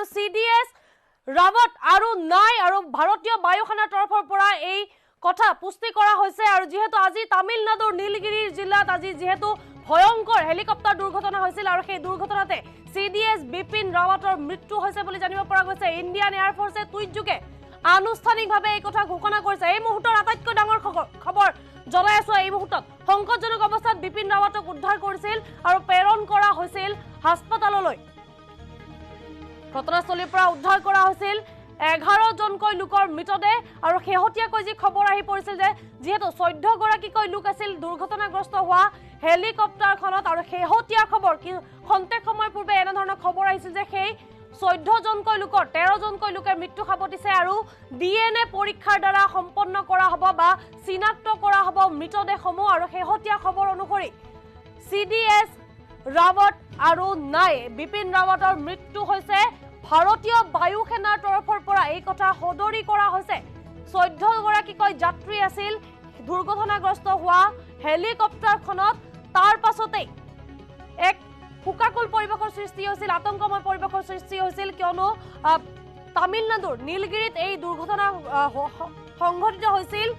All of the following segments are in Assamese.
আৰু CDS ৰাৱত আৰু নাই আৰু ভাৰতীয় বায়ুসেনাৰ তৰফৰ পৰা এই কথা পুষ্টি কৰা হৈছে আৰু যেহেতু আজি তামিলনাডুৰ নীলগিৰি জিলাত আজি যেহেতু ভয়ংকৰ হেলিকপ্টাৰ দুৰ্ঘটনা হৈছিল আৰু সেই দুৰ্ঘটনাতে CDS বিপিন ৰাৱতৰ মৃত্যু হৈছে বুলি জানিব পৰা গৈছে ইণ্ডিয়ান এয়াৰ ফৰ্চে টুইটযোগে আনুষ্ঠানিকভাৱে এই কথা ঘোষণা কৰিছে এই মুহূৰ্তৰ আটাইতকৈ ডাঙৰ খবৰ জনাই আছো এই মুহূৰ্তত সংকটজনক অৱস্থাত বিপিন ৰাৱতক উদ্ধাৰ কৰিছিল আৰু প্ৰেৰণ কৰা হৈছিল হাস্পতাললৈ ঘটনাস্থলীৰ পৰা উদ্ধাৰ কৰা হৈছিল 11 জনকৈ লোকৰ মৃতদেহ আৰু শেহতীয়াকৈ যি খবৰ আহি পৰিছিল যে যেহেতু 14 গৰাকীকৈ লোক আছিল দুৰ্ঘটনাগ্ৰস্ত হোৱা হেলিকপ্টাৰখনত আৰু শেহতীয়া খবৰ কি খন্তেক সময় পূৰ্বে এনে ধৰণৰ খবৰ আহিছিল যে সেই 14 জনকৈ লোকৰ 13 জনকৈ লোকে মৃত্যু সাবটিছে আৰু DNA পৰীক্ষাৰ দ্বাৰা সম্পন্ন কৰা হ'ব বা চিনাক্ত কৰা হ'ব মৃতদেহসমূহ আৰু শেহতীয়া খবৰ অনুসৰি CDS ৰাৱত আৰু নাই বিপিন ৰাৱতৰ মৃত্যু হৈছে ভাৰতীয় বায়ুসেনাৰ তৰফৰ পৰা এই কথা সদৰি কৰা হৈছে 14 গৰাকীকৈ যাত্ৰী আছিল দুৰ্ঘটনাগ্ৰস্ত হোৱা হেলিকপ্টাৰখনত তাৰ পাছতে এক হুকাকুল পৰিবেশৰ সৃষ্টি হৈছিল আতংকময় পৰিবেশৰ সৃষ্টি হৈছিল কিয়নো তামিলনাডুৰ নীলগিৰিত এই দুৰ্ঘটনা সংঘটিত হৈছিল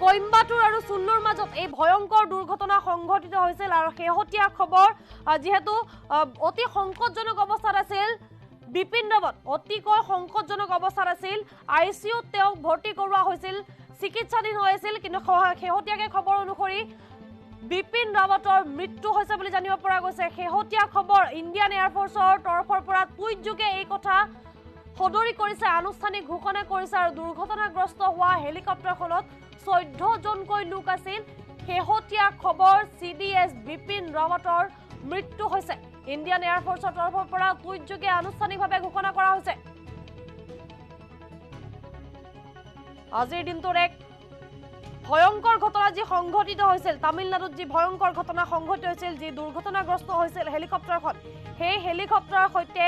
কইম্বাটুৰ আৰু সুল্লুৰ মাজত এই ভয়ংকৰ দুৰ্ঘটনা সংঘটিত হৈছিল আৰু শেহতীয়া খবৰ যেহেতু অতি সংকটজনক অৱস্থাত আছিল বিপিন ৰাৱত অতিকৈ সংকটজনক অৱস্থাত আছিল ICUত তেওঁক ভৰ্তি কৰোৱা হৈছিল চিকিৎসাধীন হৈ আছিল কিন্তু শেহতীয়াকৈ খবৰ অনুসৰি বিপিন ৰাৱতৰ মৃত্যু হৈছে বুলি জানিব পৰা গৈছে শেহতীয়া খবৰ ইণ্ডিয়ান এয়াৰ ফৰ্চৰ তৰফৰ পৰা টুইটযোগে এই কথা সদৰি কৰিছে আনুষ্ঠানিক ঘোষণা কৰিছে আৰু দুৰ্ঘটনাগ্ৰস্ত হোৱা হেলিকপ্টাৰখনত 14 জনকৈ লোক আছিল শেহতীয়া খবৰ CDS বিপিন ৰাৱতৰ মৃত্যু হৈছে ইণ্ডিয়ান এয়াৰ ফৰ্চৰ তৰফৰ পৰা টুইটযোগে আনুষ্ঠানিকভাৱে ঘোষণা কৰা হৈছে আজিৰ দিনটোৰ এক ভয়ংকৰ ঘটনা যি সংঘটিত হৈছিল তামিলনাডুত যি ভয়ংকৰ ঘটনা সংঘটিত হৈছিল যি দুৰ্ঘটনাগ্ৰস্ত হৈছিল হেলিকপ্টাৰখন সেই হেলিকপ্টাৰৰ সৈতে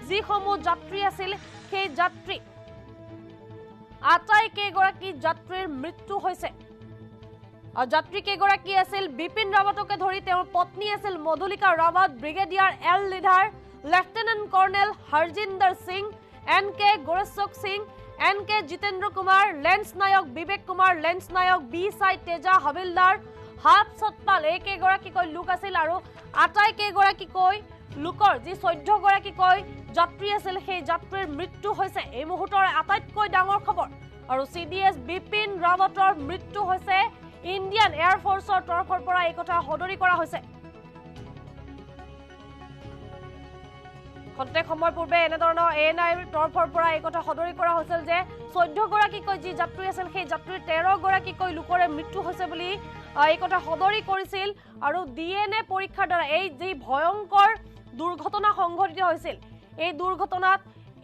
যিসমূহ যাত্ৰী আছিল সেই যাত্ৰী আটাইকেইগৰাকী যাত্ৰীৰ মৃত্যু হৈছে আৰু যাত্ৰী কেইগৰাকী আছিল বিপিন ৰাৱতকে ধৰি তেওঁৰ পত্নী আছিল Madhulika Rawat brigadier L Lidder lieutenant colonel Harjinder Singh NK গোৰেশ্বক সিং NK জিতেন্দ্ৰ কুমাৰ লেন্স নায়ক Vivek Kumar lance Naik B Sai Teja havildar half Satpal একেগৰাকীকৈ লোক আছিল আৰু আটাইকেইগৰাকীকৈ লোকৰ যি 14 গৰাকীকৈ যাত্ৰী আছিল সেই যাত্ৰীৰ মৃত্যু হৈছে এই মুহূৰ্তৰ আটাইতকৈ ডাঙৰ খবৰ আৰু CDS বিপিন ৰাৱতৰ মৃত্যু হৈছে ইণ্ডিয়ান এয়াৰ ফৰ্চৰ তৰফৰ পৰা এই কথা সদৰি কৰা হৈছে খন্তেক সময় পূৰ্বে এনে ধৰণৰ ANIৰ তৰফৰ পৰা এই কথা সদৰি কৰা হৈছিল যে 14 গৰাকীকৈ যি যাত্ৰী আছিল সেই যাত্ৰীৰ 13 গৰাকীকৈ লোকৰে মৃত্যু হৈছে বুলি এই কথা সদৰি কৰিছিল আৰু DNA পৰীক্ষাৰ দ্বাৰা এই যি ভয়ংকৰ দুৰ্ঘটনা সংঘটিত হৈছিল এই দুৰ্ঘটনাত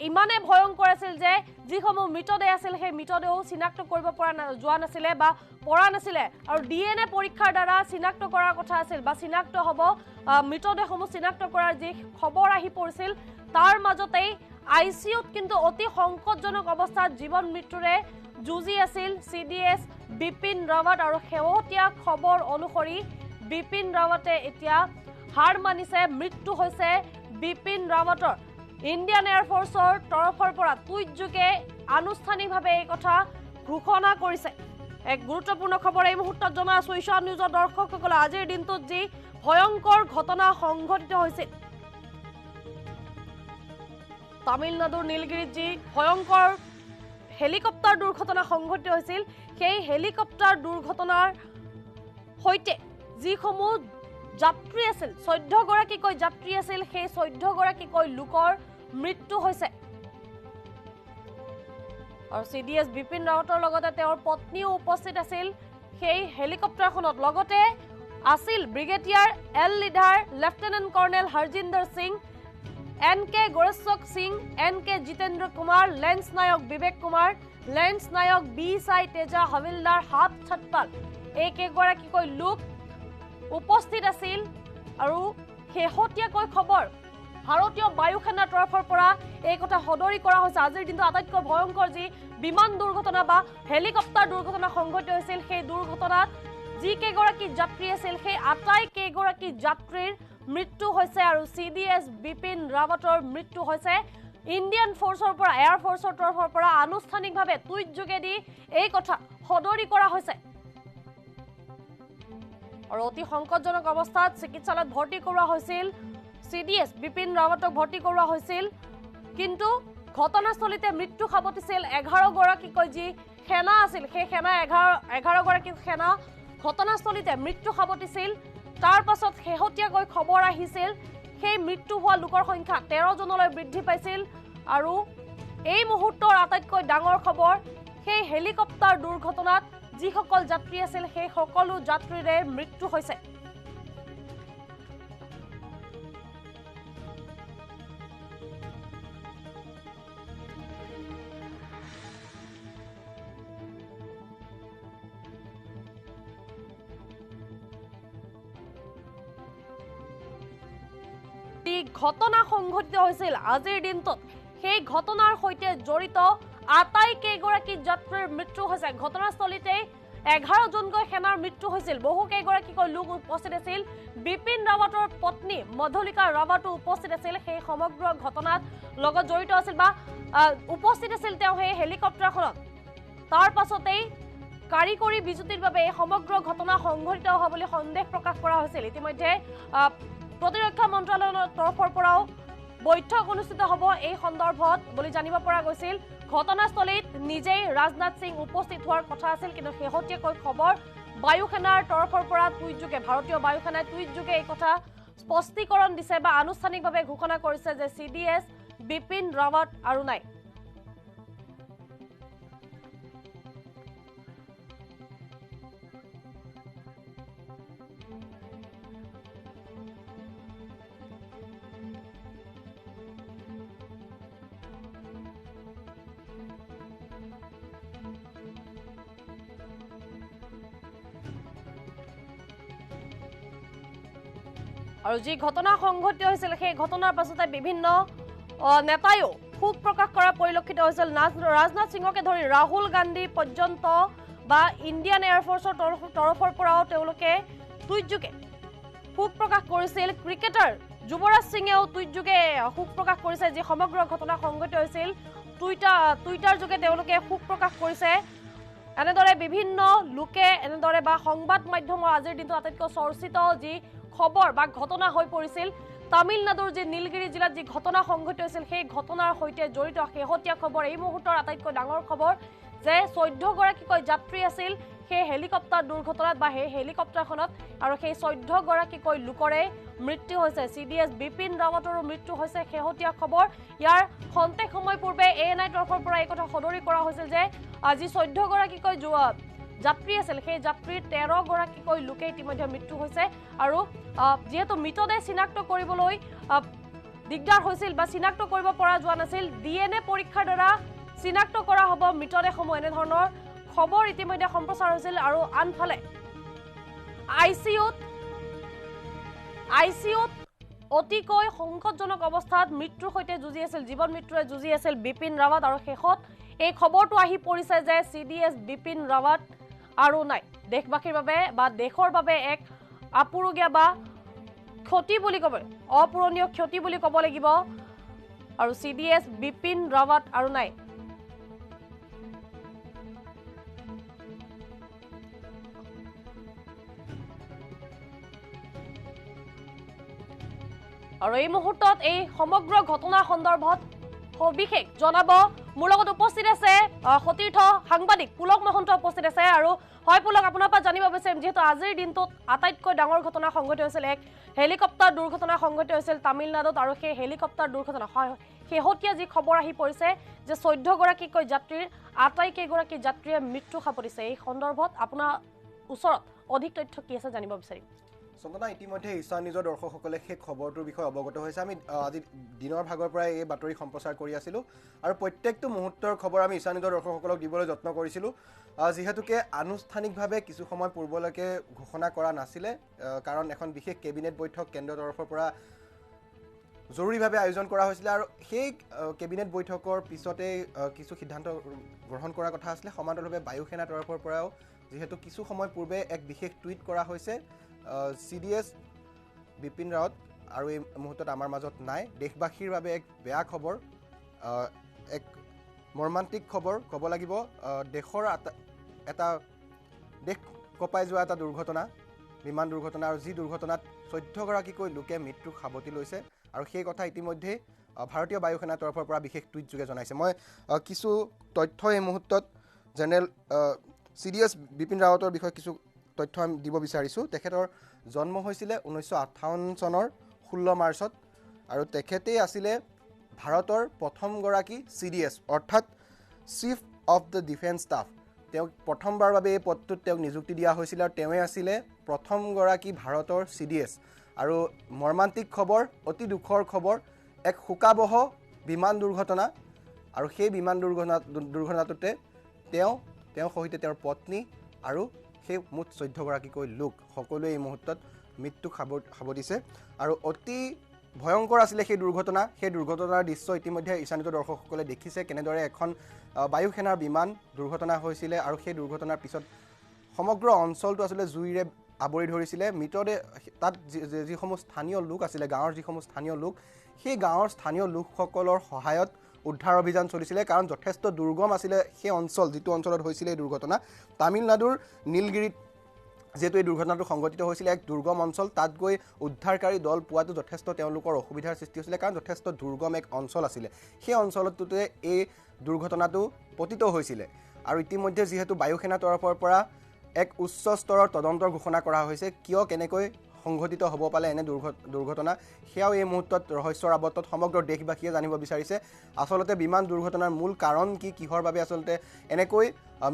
ইমানে ভয়ংকৰ আছিল যে যিসমূহ মৃতদেহ আছিল সেই মৃতদেহ চিনাক্ত কৰিব পৰা যোৱা নাছিলে বা পৰা নাছিলে আৰু DNA পৰীক্ষাৰ দ্বাৰা চিনাক্ত কৰাৰ কথা আছিল বা চিনাক্ত হ'ব মৃতদেহসমূহ চিনাক্ত কৰাৰ যি খবৰ আহি পৰিছিল তাৰ মাজতেই ICUত কিন্তু অতি সংকটজনক অৱস্থাত জীৱন মৃত্যুৰে যুঁজি আছিল CDS বিপিন ৰাৱত আৰু শেহতীয়া খবৰ অনুসৰি বিপিন ৰাৱতে এতিয়া হাৰ মানিছে মৃত্যু হৈছে বিপিন ৰাৱতৰ ইণ্ডিয়ান এয়াৰ ফৰ্চৰ তৰফৰ পৰা টুইটযোগে আনুষ্ঠানিকভাৱে এই কথা ঘোষণা কৰিছে এক গুৰুত্বপূৰ্ণ খবৰ এই মুহূৰ্তত জনাই আছো ঈশান নিউজৰ দৰ্শকসকলে আজিৰ দিনটোত যি ভয়ংকৰ ঘটনা সংঘটিত হৈছিল তামিলনাডুৰ নীলগিৰিত যি ভয়ংকৰ হেলিকপ্টাৰ দুৰ্ঘটনা সংঘটিত হৈছিল সেই হেলিকপ্টাৰ দুৰ্ঘটনাৰ সৈতে যিসমূহ যাত্ৰী আছিল 14 গৰাকীকৈ যাত্ৰী আছিল সেই 14 গৰাকীকৈ লোকৰ মৃত্যু হৈছে আৰু CDS বিপিন ৰাৱতৰ লগতে তেওঁৰ পত্নীও উপস্থিত আছিল সেই হেলিকপ্টাৰখনত লগতে আছিল brigadier L Lidder lieutenant colonel Harjinder Singh NK গোৰেশ্বক সিং NK জিতেন্দ্ৰ কুমাৰ লেন্স নায়ক Vivek Kumar lance Naik B Sai Teja havildar half Satpal একেগৰাকীকৈ লোক উপস্থিত আছিল আৰু শেহতীয়াকৈ খবৰ ভাৰতীয় বায়ুসেনাৰ তৰফৰ পৰা এই কথা সদৰি কৰা হৈছে আজিৰ দিনটো আটাইতকৈ ভয়ংকৰ যি বিমান দুৰ্ঘটনা বা হেলিকপ্টাৰ দুৰ্ঘটনা সংঘটিত হৈছিল সেই দুৰ্ঘটনাত যি কেইগৰাকী যাত্ৰী আছিল সেই আটাইকেইগৰাকী যাত্ৰীৰ মৃত্যু হৈছে আৰু CDS বিপিন ৰাৱতৰ মৃত্যু হৈছে ইণ্ডিয়ান ফ'ৰ্চৰ পৰা এয়াৰ ফ'ৰ্চৰ তৰফৰ পৰা আনুষ্ঠানিকভাৱে টুইট যোগেদি এই কথা সদৰি কৰা হৈছে আৰু অতি সংকটজনক অৱস্থাত চিকিৎসালয়ত ভৰ্তি কৰোৱা হৈছিল CDS বিপিন ৰাৱতক ভৰ্তি কৰোৱা হৈছিল কিন্তু ঘটনাস্থলীতে মৃত্যু সাবটিছিল 11 গৰাকীকৈ যি সেনা আছিল সেই সেনা 11 গৰাকী সেনা ঘটনাস্থলীতে মৃত্যু সাবটিছিল তাৰ পাছত শেহতীয়াকৈ খবৰ আহিছিল সেই মৃত্যু হোৱা লোকৰ সংখ্যা 13 জনলৈ বৃদ্ধি পাইছিল আৰু এই মুহূৰ্তৰ আটাইতকৈ ডাঙৰ খবৰ সেই হেলিকপ্টাৰ দুৰ্ঘটনাত যিসকল যাত্ৰী আছিল সেই সকলো যাত্ৰীৰে মৃত্যু হৈছে ঘটনা সংঘটিত হৈছিল আজিৰ দিনটোত সেই ঘটনাৰ সৈতে জড়িত আটাইকেইগৰাকী যাত্ৰীৰ মৃত্যু হৈছে ঘটনাস্থলীতে 11 জনকৈ সেনাৰ মৃত্যু হৈছিল বহু কেইগৰাকীকৈ লোক উপস্থিত আছিল বিপিন ৰাৱতৰ পত্নী মধুলিকা ৰাৱতো উপস্থিত আছিল সেই সমগ্ৰ ঘটনাত লগত জড়িত আছিল বা উপস্থিত আছিল তেওঁ সেই হেলিকপ্টাৰখনত তাৰ পাছতেই কাৰিকৰী বিজুতিৰ বাবে এই সমগ্ৰ ঘটনা সংঘটিত হোৱা বুলি সন্দেহ প্ৰকাশ কৰা হৈছিল ইতিমধ্যে প্ৰতিৰক্ষা মন্ত্ৰালয়ৰ তৰফৰ পৰাও বৈঠক অনুষ্ঠিত হ'ব এই সন্দৰ্ভত বুলি জানিব পৰা গৈছিল ঘটনাস্থলীত নিজেই ৰাজনাথ সিং উপস্থিত হোৱাৰ কথা আছিল কিন্তু শেহতীয়াকৈ খবৰ বায়ু সেনাৰ তৰফৰ পৰা টুইট যোগে ভাৰতীয় বায়ু সেনাই টুইট যোগে এই কথা স্পষ্টীকৰণ দিছে বা আনুষ্ঠানিকভাৱে ঘোষণা কৰিছে যে CDS বিপিন ৰাৱত আৰু নাই আৰু যি ঘটনা সংঘটিত হৈছিল সেই ঘটনাৰ পাছতে বিভিন্ন নেতায়ো খুব প্ৰকাশ কৰা পৰিলক্ষিত হৈছিল ৰাজনাথ সিঙকে ধৰি ৰাহুল গান্ধী পৰ্যন্ত বা ইণ্ডিয়ান এয়াৰ ফ'ৰ্চৰ তৰফৰ পৰাও তেওঁলোকে টুইট যোগে খুব প্ৰকাশ কৰিছিল ক্ৰিকেটাৰ যুৱৰাজ সিঙেও টুইট যোগে খুব প্ৰকাশ কৰিছে যি সমগ্ৰ ঘটনা সংঘটিত হৈছিল টুইটাৰ যোগে তেওঁলোকে খুব প্ৰকাশ কৰিছে এনেদৰে বিভিন্ন লোকে এনেদৰে বা সংবাদ মাধ্যমৰ আজিৰ দিনটো আটাইতকৈ চৰ্চিত যি খবৰ বা ঘটনা হৈ পৰিছিল তামিলনাডুৰ যে নীলগিৰি জিলাত যে ঘটনা সংঘটিত হৈছিল সেই ঘটনাৰ সৈতে জড়িত শেহতীয়া খবৰ এই মুহূৰ্তৰ আটাইতকৈ ডাঙৰ খবৰ যে 14 গৰাকীকৈ যাত্ৰী আছিল সেই হেলিকপ্টাৰ দুৰ্ঘটনাত বা সেই হেলিকপ্টাৰখনত আৰু সেই 14 গৰাকীকৈ লোকৰে মৃত্যু হৈছে CDS বিপিন ৰাৱতৰো মৃত্যু হৈছে শেহতীয়া খবৰ ইয়াৰ খন্তেক সময় পূৰ্বে ANI তৰফৰ পৰা এই কথা সদৰি কৰা হৈছিল যে আজি 14 গৰাকীকৈ যাত্ৰী আছিল সেই যাত্ৰীৰ 13 গৰাকীকৈ লোকে ইতিমধ্যে মৃত্যু হৈছে আৰু যেহেতু মৃতদেহ চিনাক্ত কৰিবলৈ দিগদাৰ হৈছিল বা চিনাক্ত কৰিব পৰা যোৱা নাছিল DNA পৰীক্ষাৰ দ্বাৰা চিনাক্ত কৰা হ'ব মৃতদেহসমূহ এনে ধৰণৰ খবৰ ইতিমধ্যে সম্প্ৰচাৰ হৈছিল আৰু আনফালে ICUত অতিকৈ সংকটজনক অৱস্থাত মৃত্যুৰ সৈতে যুঁজি আছিল জীৱন মৃত্যুৰে যুঁজি আছিল বিপিন ৰাৱত আৰু শেষত এই খবৰটো আহি পৰিছে যে CDS বিপিন ৰাৱত আৰু নাই দেশবাসীৰ বাবে বা দেশৰ বাবে এক আপুৰুগীয়া বা ক্ষতি বুলি ক'ব অপূৰণীয় ক্ষতি বুলি ক'ব লাগিব আৰু CDS বিপিন ৰাৱত আৰু নাই আৰু এই মুহূৰ্তত এই সমগ্ৰ ঘটনাৰ সন্দৰ্ভত সবিশেষ জনাব মোৰ লগত উপস্থিত আছে সতীৰ্থ সাংবাদিক পুলক মহন্ত উপস্থিত আছে আৰু হয় পুলক আপোনাৰ পৰা জানিব বিচাৰিম যেহেতু আজিৰ দিনটোত আটাইতকৈ ডাঙৰ ঘটনা সংঘটিত হৈছিল এক হেলিকপ্টাৰ দুৰ্ঘটনা সংঘটিত হৈছিল তামিলনাডুত আৰু সেই হেলিকপ্টাৰ দুৰ্ঘটনা শেহতীয়া যি খবৰ আহি পৰিছে যে 14 গৰাকীকৈ যাত্ৰীৰ আটাইকেইগৰাকী যাত্ৰীয়ে মৃত্যু সাপৰিছে এই সন্দৰ্ভত আপোনাৰ ওচৰত অধিক তথ্য কি আছে জানিব বিচাৰিম চন্দনা ইতিমধ্যে ঈশা নিজৰ দৰ্শকসকলে সেই খবৰটোৰ বিষয়ে অৱগত হৈছে আমি আজি দিনৰ ভাগৰ পৰাই এই বাতৰি সম্প্ৰচাৰ কৰি আছিলোঁ আৰু প্ৰত্যেকটো মুহূৰ্তৰ খবৰ আমি ঈশা নিজৰ দৰ্শকসকলক দিবলৈ যত্ন কৰিছিলোঁ যিহেতুকে আনুষ্ঠানিকভাৱে কিছু সময় পূৰ্বলৈকে ঘোষণা কৰা নাছিলে কাৰণ এখন বিশেষ কেবিনেট বৈঠক কেন্দ্ৰৰ তৰফৰ পৰা জৰুৰীভাৱে আয়োজন কৰা হৈছিলে আৰু সেই কেবিনেট বৈঠকৰ পিছতে কিছু সিদ্ধান্ত গ্ৰহণ কৰাৰ কথা আছিলে সমান্তৰালভাৱে বায়ু সেনাৰ তৰফৰ পৰাও যেহেতু কিছু সময় পূৰ্বে এক বিশেষ টুইট কৰা হৈছে CDS বিপিন ৰাৱত আৰু এই মুহূৰ্তত আমাৰ মাজত নাই দেশবাসীৰ বাবে এক বেয়া খবৰ এক মৰ্মান্তিক খবৰ ক'ব লাগিব দেশৰ এটা দেশ কঁপাই যোৱা এটা দুৰ্ঘটনা বিমান দুৰ্ঘটনা আৰু যি দুৰ্ঘটনাত 14গৰাকীকৈ লোকে মৃত্যুক সাৱটি লৈছে আৰু সেই কথা ইতিমধ্যে ভাৰতীয় বায়ু সেনাৰ তৰফৰ পৰা বিশেষ টুইট যোগে জনাইছে মই কিছু তথ্য এই মুহূৰ্তত জেনেৰেল CDS বিপিন ৰাৱতৰ বিষয়ে কিছু তথ্য দিব বিচাৰিছোঁ তেখেতৰ জন্ম হৈছিলে 1958 চনৰ 16 মাৰ্চত আৰু তেখেতেই আছিলে ভাৰতৰ প্ৰথমগৰাকী CDS অৰ্থাৎ chief of the defence staff তেওঁক প্ৰথমবাৰৰ বাবে এই পদটোত তেওঁক নিযুক্তি দিয়া হৈছিল আৰু তেওঁৱে আছিলে প্ৰথমগৰাকী ভাৰতৰ CDS আৰু মৰ্মান্তিক খবৰ অতি দুখৰ খবৰ এক শোকাবহ বিমান দুৰ্ঘটনা আৰু সেই বিমান দুৰ্ঘটনাটোতে তেওঁৰ সৈতে তেওঁৰ পত্নী আৰু সেই মুঠ 14গৰাকীকৈ লোক সকলোৱে এই মুহূৰ্তত মৃত্যুক সাৱটিছে আৰু অতি ভয়ংকৰ আছিলে সেই দুৰ্ঘটনাৰ দৃশ্য ইতিমধ্যে ইছানিত দৰ্শকসকলে দেখিছে কেনেদৰে এখন বায়ু সেনাৰ বিমান দুৰ্ঘটনা হৈছিলে আৰু সেই দুৰ্ঘটনাৰ পিছত সমগ্ৰ অঞ্চলটো আসলে জুইৰে আৱৰি ধৰিছিলে মৃতদেহ তাত যিসমূহ স্থানীয় লোক আছিলে গাঁৱৰ যিসমূহ স্থানীয় লোক সেই গাঁৱৰ স্থানীয় লোকসকলৰ সহায়ত উদ্ধাৰ অভিযান চলিছিলে কাৰণ যথেষ্ট দুৰ্গম আছিলে সেই অঞ্চল যিটো অঞ্চলত হৈছিলে এই দুৰ্ঘটনা তামিলনাডুৰ নীলগিৰিত যেহেতু এই দুৰ্ঘটনাটো সংঘটিত হৈছিলে এক দুৰ্গম অঞ্চল তাত গৈ উদ্ধাৰকাৰী দল পোৱাটো যথেষ্ট তেওঁলোকৰ অসুবিধাৰ সৃষ্টি হৈছিলে কাৰণ যথেষ্ট দুৰ্গম এক অঞ্চল আছিলে সেই অঞ্চলটোতে এই দুৰ্ঘটনাটো পতিত হৈছিলে আৰু ইতিমধ্যে যেহেতু বায়ু সেনাৰ তৰফৰ পৰা এক উচ্চ স্তৰৰ তদন্তৰ ঘোষণা কৰা হৈছে কিয় কেনেকৈ সংঘটিত হ'ব পালে এনে দুৰ্ঘটনা সেয়াও এই মুহূৰ্তত ৰহস্যৰ আৱৰ্তত সমগ্ৰ দেশবাসীয়ে জানিব বিচাৰিছে আচলতে বিমান দুৰ্ঘটনাৰ মূল কাৰণ কি কিহৰ বাবে আচলতে এনেকৈ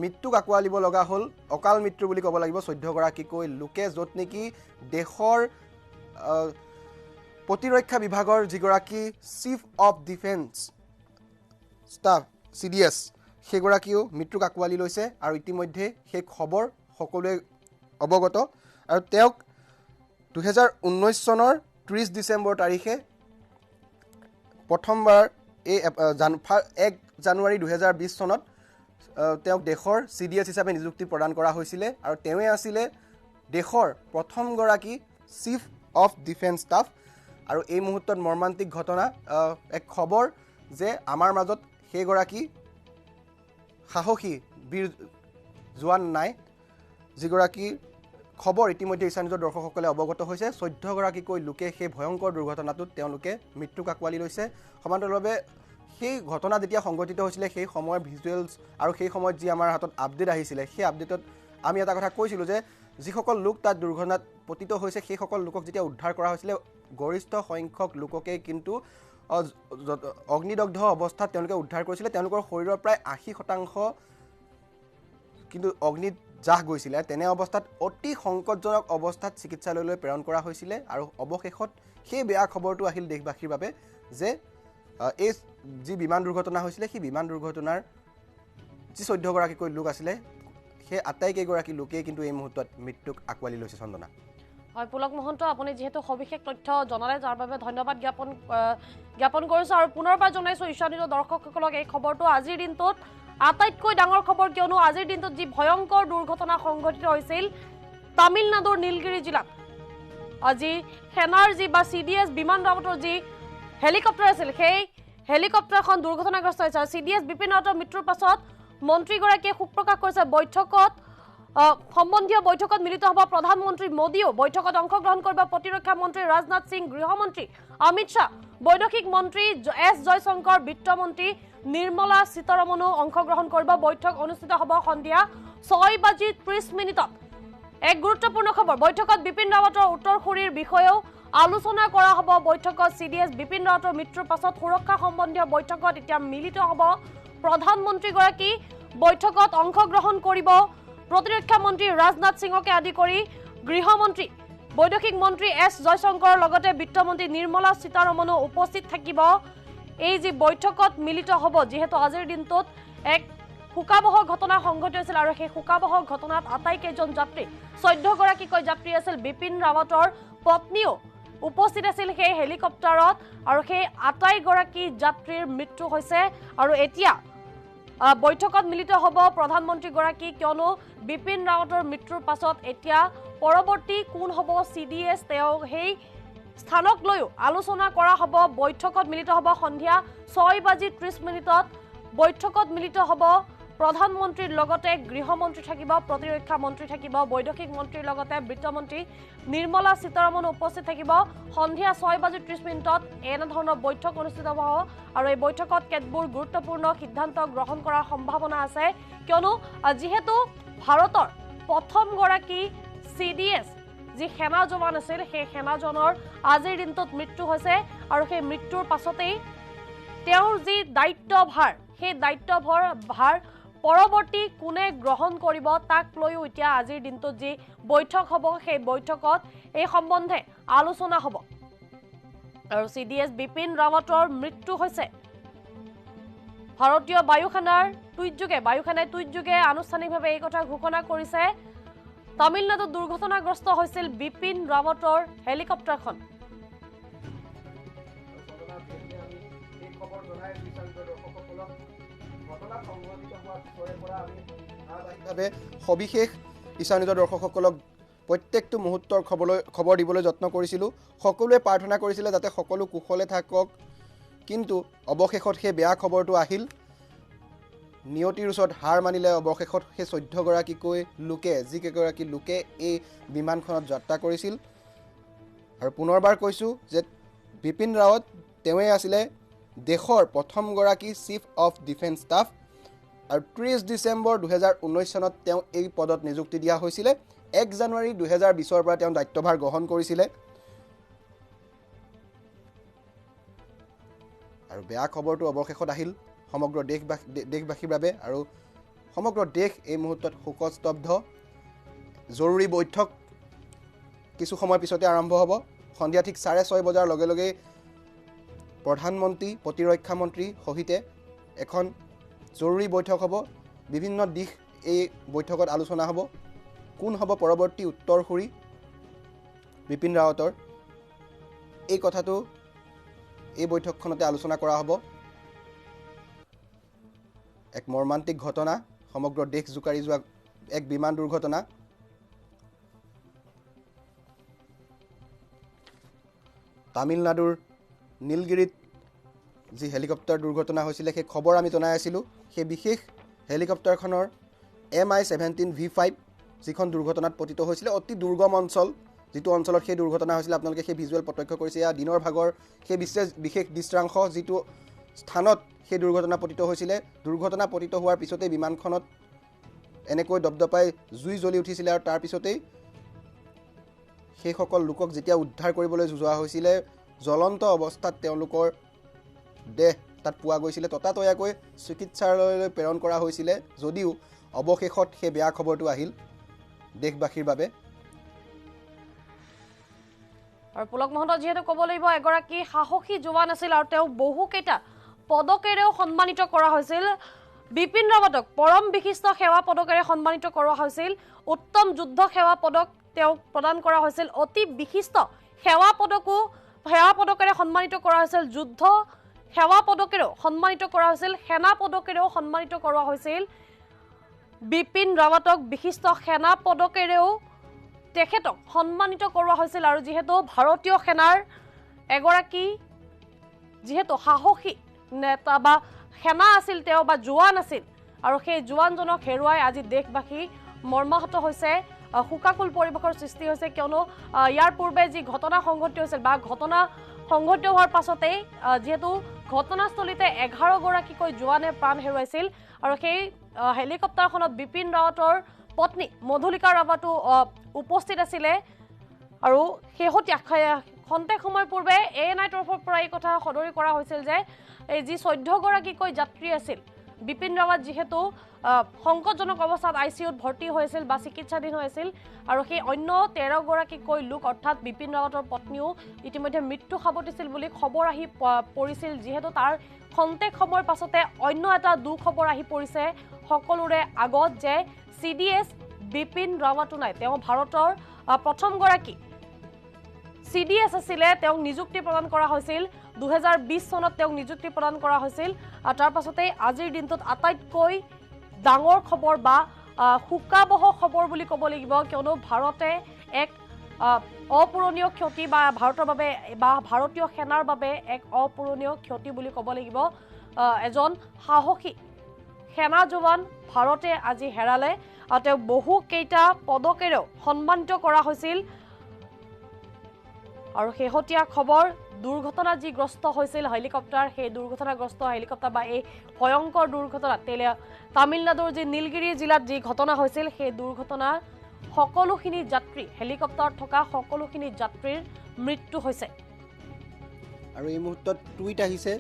মৃত্যুক আকোৱালিব লগা হ'ল অকাল মৃত্যু বুলি ক'ব লাগিব 14গৰাকীকৈ লোকে য'ত নেকি দেশৰ প্ৰতিৰক্ষা বিভাগৰ যিগৰাকী chief of defence staff CDS সেইগৰাকীও মৃত্যুক আকোৱালি লৈছে আৰু ইতিমধ্যে সেই খবৰ সকলোৱে অৱগত আৰু তেওঁক 2019 চনৰ 30 ডিচেম্বৰ তাৰিখে প্ৰথমবাৰ এই 1 জানুৱাৰী 2020 চনত তেওঁক দেশৰ CDS হিচাপে নিযুক্তি প্ৰদান কৰা হৈছিলে আৰু তেওঁৱে আছিলে দেশৰ প্ৰথমগৰাকী চিফ অফ ডিফেন্স ষ্টাফ আৰু এই মুহূৰ্তত মৰ্মান্তিক ঘটনা এক খবৰ যে আমাৰ মাজত সেইগৰাকী সাহসী বীৰ জোৱান নাই যিগৰাকী খবৰ ইতিমধ্যে ইছানিজৰ দৰ্শকসকলে অৱগত হৈছে 14গৰাকীকৈ লোকে সেই ভয়ংকৰ দুৰ্ঘটনাটোত তেওঁলোকে মৃত্যুক আকোৱালি লৈছে সমান্তৰালভাৱে সেই ঘটনা যেতিয়া সংঘটিত হৈছিলে সেই সময়ৰ ভিজুৱেলছ আৰু সেই সময়ত যি আমাৰ হাতত আপডেট আহিছিলে সেই আপডেটত আমি এটা কথা কৈছিলোঁ যে যিসকল লোক তাত দুৰ্ঘটনাত পতিত হৈছে সেইসকল লোকক যেতিয়া উদ্ধাৰ কৰা হৈছিলে গৰিষ্ঠ সংখ্যক লোককে কিন্তু অগ্নিদগ্ধ অৱস্থাত তেওঁলোকে উদ্ধাৰ কৰিছিলে তেওঁলোকৰ শৰীৰৰ প্ৰায় 80% কিন্তু অগ্নিত জাহ গৈছিলে তেনে অৱস্থাত অতি সংকটজনক অৱস্থাত চিকিৎসালয়লৈ প্ৰেৰণ কৰা হৈছিলে আৰু অৱশেষত সেই বেয়া খবৰটো আহিল দেশবাসীৰ বাবে যে এই যি বিমান দুৰ্ঘটনা হৈছিলে সেই বিমান দুৰ্ঘটনাৰ যি 14গৰাকীকৈ লোক আছিলে সেই আটাইকেইগৰাকী লোকেই কিন্তু এই মুহূৰ্তত মৃত্যুক আকোৱালি লৈছে চন্দনা হয় পুলক মহন্ত আপুনি যেহেতু সবিশেষ তথ্য জনালে যাৰ বাবে ধন্যবাদ জ্ঞাপন কৰিছো আৰু পুনৰবাৰ জনাইছো ঈশানীয় দৰ্শকসকলক এই খবৰটো আজিৰ দিনটোত আটাইতকৈ ডাঙৰ খবৰ কিয়নো আজিৰ দিনটোত যি ভয়ংকৰ দুৰ্ঘটনা সংঘটিত হৈছিল তামিলনাডুৰ নীলগিৰি জিলাত আজি সেনাৰ যি বা CDS বিমান ৰাৱতৰ যি হেলিকপ্টাৰ আছিল সেই হেলিকপ্টাৰখন দুৰ্ঘটনাগ্ৰস্ত হৈছে আৰু CDS বিপিন ৰাৱতৰ মৃত্যুৰ পাছত মন্ত্ৰীগৰাকীয়ে শোক প্ৰকাশ কৰিছে বৈঠকত সম্বন্ধীয় বৈঠকত মিলিত হ'ব প্ৰধানমন্ত্ৰী মোদীও বৈঠকত অংশগ্ৰহণ কৰিব প্ৰতিৰক্ষা মন্ত্ৰী ৰাজনাথ সিং গৃহমন্ত্ৰী অমিত শাহ বৈদেশিক মন্ত্ৰী S জয়শংকৰ বিত্তমন্ত্ৰী নিৰ্মলা সীতাৰমণো অংশগ্ৰহণ কৰিব বৈঠক অনুষ্ঠিত হ'ব সন্ধিয়া 6:30 এক গুৰুত্বপূৰ্ণ খবৰ বৈঠকত বিপিন ৰাৱতৰ উত্তৰসূৰীৰ বিষয়েও আলোচনা কৰা হ'ব বৈঠকত CDS বিপিন ৰাৱতৰ মৃত্যুৰ পাছত সুৰক্ষা সম্বন্ধীয় বৈঠকত এতিয়া মিলিত হ'ব প্ৰধানমন্ত্ৰীগৰাকী বৈঠকত অংশগ্ৰহণ কৰিব প্ৰতিৰক্ষা মন্ত্ৰী ৰাজনাথ সিঙকে আদি কৰি গৃহমন্ত্ৰী বৈদেশিক মন্ত্ৰী S জয়শংকৰৰ লগতে বিত্তমন্ত্ৰী নিৰ্মলা সীতাৰমণো উপস্থিত থাকিব এই যি বৈঠকত মিলিত হ'ব যেহেতু আজিৰ দিনটোত এক শোকাবহ ঘটনা সংঘটিত হৈছিল আৰু সেই শোকাবহ ঘটনাত আটাইকেইজন যাত্ৰী 14গৰাকীকৈ যাত্ৰী আছিল বিপিন ৰাৱতৰ পত্নীও উপস্থিত আছিল সেই হেলিকপ্টাৰত আৰু সেই আটাইগৰাকী যাত্ৰীৰ মৃত্যু হৈছে আৰু এতিয়া বৈঠকত মিলিত হ'ব প্ৰধানমন্ত্ৰীগৰাকী কিয়নো বিপিন ৰাৱতৰ মৃত্যুৰ পাছত এতিয়া পৰৱৰ্তী কোন হ'ব CDS তেওঁ সেই স্থানক লৈও আলোচনা কৰা হ'ব বৈঠকত মিলিত হ'ব সন্ধিয়া 6:30 বৈঠকত মিলিত হ'ব প্ৰধানমন্ত্ৰীৰ লগতে গৃহমন্ত্ৰী থাকিব প্ৰতিৰক্ষা মন্ত্ৰী থাকিব বৈদেশিক মন্ত্ৰীৰ লগতে বিত্তমন্ত্ৰী নিৰ্মলা সীতাৰমণ উপস্থিত থাকিব সন্ধিয়া 6:30 এনে ধৰণৰ বৈঠক অনুষ্ঠিত হ'ব আৰু এই বৈঠকত কেতবোৰ গুৰুত্বপূৰ্ণ সিদ্ধান্ত গ্ৰহণ কৰাৰ সম্ভাৱনা আছে কিয়নো যেহেতু ভাৰতৰ প্ৰথম গৰাকী CDS যি সেনা জৱান আছিল সেই সেনাজনৰ আজিৰ দিনটোত মৃত্যু হৈছে আৰু সেই মৃত্যুৰ পাছতেই তেওঁৰ যি দায়িত্বভাৰ সেই দায়িত্বভাৰ পৰৱৰ্তী কোনে গ্ৰহণ কৰিব তাক লৈও এতিয়া আজিৰ দিনটোত যি বৈঠক হ'ব সেই বৈঠকত এই সম্বন্ধে আলোচনা হ'ব আৰু CDS বিপিন ৰাৱতৰ মৃত্যু হৈছে ভাৰতীয় বায়ুসেনাৰ টুইটযোগে আনুষ্ঠানিকভাৱে এই কথা ঘোষণা কৰিছে তামিলনাডুত দুৰ্ঘটনাগ্ৰস্ত হৈছিল বিপিন ৰাৱতৰ হেলিকপ্টাৰখন সবিশেষ ইছানিউজৰ দৰ্শকসকলক প্ৰত্যেকটো মুহূৰ্তৰ খবৰ দিবলৈ যত্ন কৰিছিলোঁ সকলোৱে প্ৰাৰ্থনা কৰিছিলে যাতে সকলো কুশলে থাকক কিন্তু অৱশেষত সেই বেয়া খবৰটো আহিল নিয়তিৰ ওচৰত হাৰ মানিলে অৱশেষত সেই 14 গৰাকীকৈ লোকে যিকেইগৰাকী লোকে এই বিমানখনত যাত্ৰা কৰিছিল আৰু পুনৰবাৰ কৈছোঁ যে বিপিন ৰাৱত তেওঁৱে আছিলে দেশৰ প্ৰথম গৰাকী চিফ অফ ডিফেন্স ষ্টাফ আৰু 30 ডিচেম্বৰ 2019 চনত তেওঁ এই পদত নিযুক্তি দিয়া হৈছিলে 1 জানুৱাৰী 2020 পৰা তেওঁ দায়িত্বভাৰ গ্ৰহণ কৰিছিলে আৰু বেয়া খবৰটো অৱশেষত আহিল সমগ্ৰ দেশবাসীৰ বাবে আৰু সমগ্ৰ দেশ এই মুহূৰ্তত শোকস্তব্ধ জৰুৰী বৈঠক কিছু সময় পিছতে আৰম্ভ হ'ব সন্ধিয়া ঠিক 6:30 বজাৰ লগে লগে প্ৰধানমন্ত্ৰী প্ৰতিৰক্ষা মন্ত্ৰী সহিতে এখন জৰুৰী বৈঠক হ'ব বিভিন্ন দিশ এই বৈঠকত আলোচনা হ'ব কোন হ'ব পৰৱৰ্তী উত্তৰসূৰী বিপিন ৰাৱতৰ এই কথাটো এই বৈঠকখনতে আলোচনা কৰা হ'ব এক মৰ্মান্তিক ঘটনা সমগ্ৰ দেশ জুকাৰি যোৱা এক বিমান দুৰ্ঘটনা তামিলনাডুৰ নীলগিৰিত যি হেলিকপ্টাৰ দুৰ্ঘটনা হৈছিলে সেই খবৰ আমি জনাই আছিলোঁ সেই বিশেষ হেলিকপ্টাৰখনৰ MI-17 V5 যিখন দুৰ্ঘটনাত পতিত হৈছিলে অতি দুৰ্গম অঞ্চল যিটো অঞ্চলত সেই দুৰ্ঘটনা হৈছিলে আপোনালোকে সেই ভিজুৱেল প্ৰত্যক্ষ কৰিছে ইয়া দিনৰ ভাগৰ সেই বিশেষ দৃশ্যাংশ যিটো স্থানত সেই দুৰ্ঘটনা পতিত হৈছিলে দুৰ্ঘটনা পতিত হোৱাৰ পিছতেই বিমানখনত এনেকৈ দপদপাই জুই জ্বলি উঠিছিলে আৰু তাৰ পিছতেই সেই সকল লোকক যেতিয়া উদ্ধাৰ কৰিবলৈ যোৱা হৈছিলে জ্বলন্ত অৱস্থাত তেওঁলোকৰ দেহ তাত পোৱা গৈছিলে ততাতৈয়াকৈ চিকিৎসালয়লৈ প্ৰেৰণ কৰা হৈছিলে যদিও অৱশেষত সেই বেয়া খবৰটো আহিল দেশবাসীৰ বাবে আৰু পুলক মহন্ত যেহেতু ক'ব লাগিব এগৰাকী সাহসী জৱান আছিল আৰু তেওঁ বহুকেইটা পদকেৰেও সন্মানিত কৰা হৈছিল বিপিন ৰাৱতক পৰম বিশিষ্ট সেৱা পদকেৰে সন্মানিত কৰা হৈছিল উত্তম যুদ্ধ সেৱা পদক তেওঁ প্ৰদান কৰা হৈছিল অতি বিশিষ্ট সেৱা পদকেৰে সন্মানিত কৰা হৈছিল যুদ্ধ সেৱা পদকেৰেও সন্মানিত কৰা হৈছিল সেনা পদকেৰেও সন্মানিত কৰা হৈছিল বিপিন ৰাৱতক বিশিষ্ট সেনা পদকেৰেও তেখেতক সন্মানিত কৰা হৈছিল আৰু যেহেতু ভাৰতীয় সেনাৰ এগৰাকী যেহেতু সাহসী নেতা বা সেনা আছিল তেওঁ বা জোৱান আছিল আৰু সেই জোৱানজনক হেৰুৱাই আজি দেশবাসী মৰ্মাহত হৈছে হুকাকুল পৰিৱেশৰ সৃষ্টি হৈছে কিয়নো ইয়াৰ পূৰ্বে যি ঘটনা সংঘটিত হৈছিল বা ঘটনা সংঘটিত হোৱাৰ পাছতেই যেহেতু ঘটনাস্থলীতে 11 গৰাকীকৈ জোৱানে প্ৰাণ হেৰুৱাইছিল আৰু সেই হেলিকপ্টাৰখনত বিপিন ৰাৱতৰ পত্নী মধুলিকা ৰাৱতো উপস্থিত আছিলে আৰু শেহতীয়া খন্তেক সময় পূৰ্বে ANI তৰফৰ পৰা এই কথা সদৰি কৰা হৈছিল যে এই যি 14 গৰাকীকৈ যাত্ৰী আছিল বিপিন ৰাৱত যেহেতু সংকটজনক অৱস্থাত ICUত ভৰ্তি হৈছিল বা চিকিৎসাধীন হৈছিল আৰু সেই অন্য 13 গৰাকীকৈ লোক অৰ্থাৎ বিপিন ৰাৱতৰ পত্নীও ইতিমধ্যে মৃত্যু সাৱটিছিল বুলি খবৰ আহি পৰিছিল যেহেতু তাৰ খন্তেক সময়ৰ পাছতে অন্য এটা দুখবৰ আহি পৰিছে সকলোৰে আগত যে CDS বিপিন ৰাৱতো নাই তেওঁ ভাৰতৰ প্ৰথম গৰাকী CDS আছিলে তেওঁক নিযুক্তি প্ৰদান কৰা হৈছিল 2020 চনত তেওঁক নিযুক্তি প্ৰদান কৰা হৈছিল আৰু তাৰ পাছতে আজিৰ দিনটোত আটাইতকৈ ডাঙৰ খবৰ বা হুকাবহ খবৰ বুলি ক'ব লাগিব কিয়নো ভাৰতে এক অপূৰণীয় ক্ষতি বা ভাৰতৰ বাবে বা ভাৰতীয় সেনাৰ বাবে এক অপূৰণীয় ক্ষতি বুলি ক'ব লাগিব এজন সাহসী সেনা জোৱান ভাৰতে আজি হেৰালে আৰু তেওঁ বহু কেইটা পদকেৰেও সন্মানিত কৰা হৈছিল আৰু শেহতীয়া খবৰ দুৰ্ঘটনা যি গ্ৰস্ত হৈছিল হেলিকপ্টাৰ সেই দুৰ্ঘটনাগ্ৰস্ত হেলিকপ্টাৰ বা এই ভয়ংকৰ দুৰ্ঘটনা তামিলনাডুৰ যি নীলগিৰি জিলাত যি ঘটনা হৈছিল সেই দুৰ্ঘটনা সকলোখিনি যাত্ৰী হেলিকপ্টাৰত থকা সকলোখিনি যাত্ৰীৰ মৃত্যু হৈছে আৰু এই মুহূৰ্তত টুইট আহিছে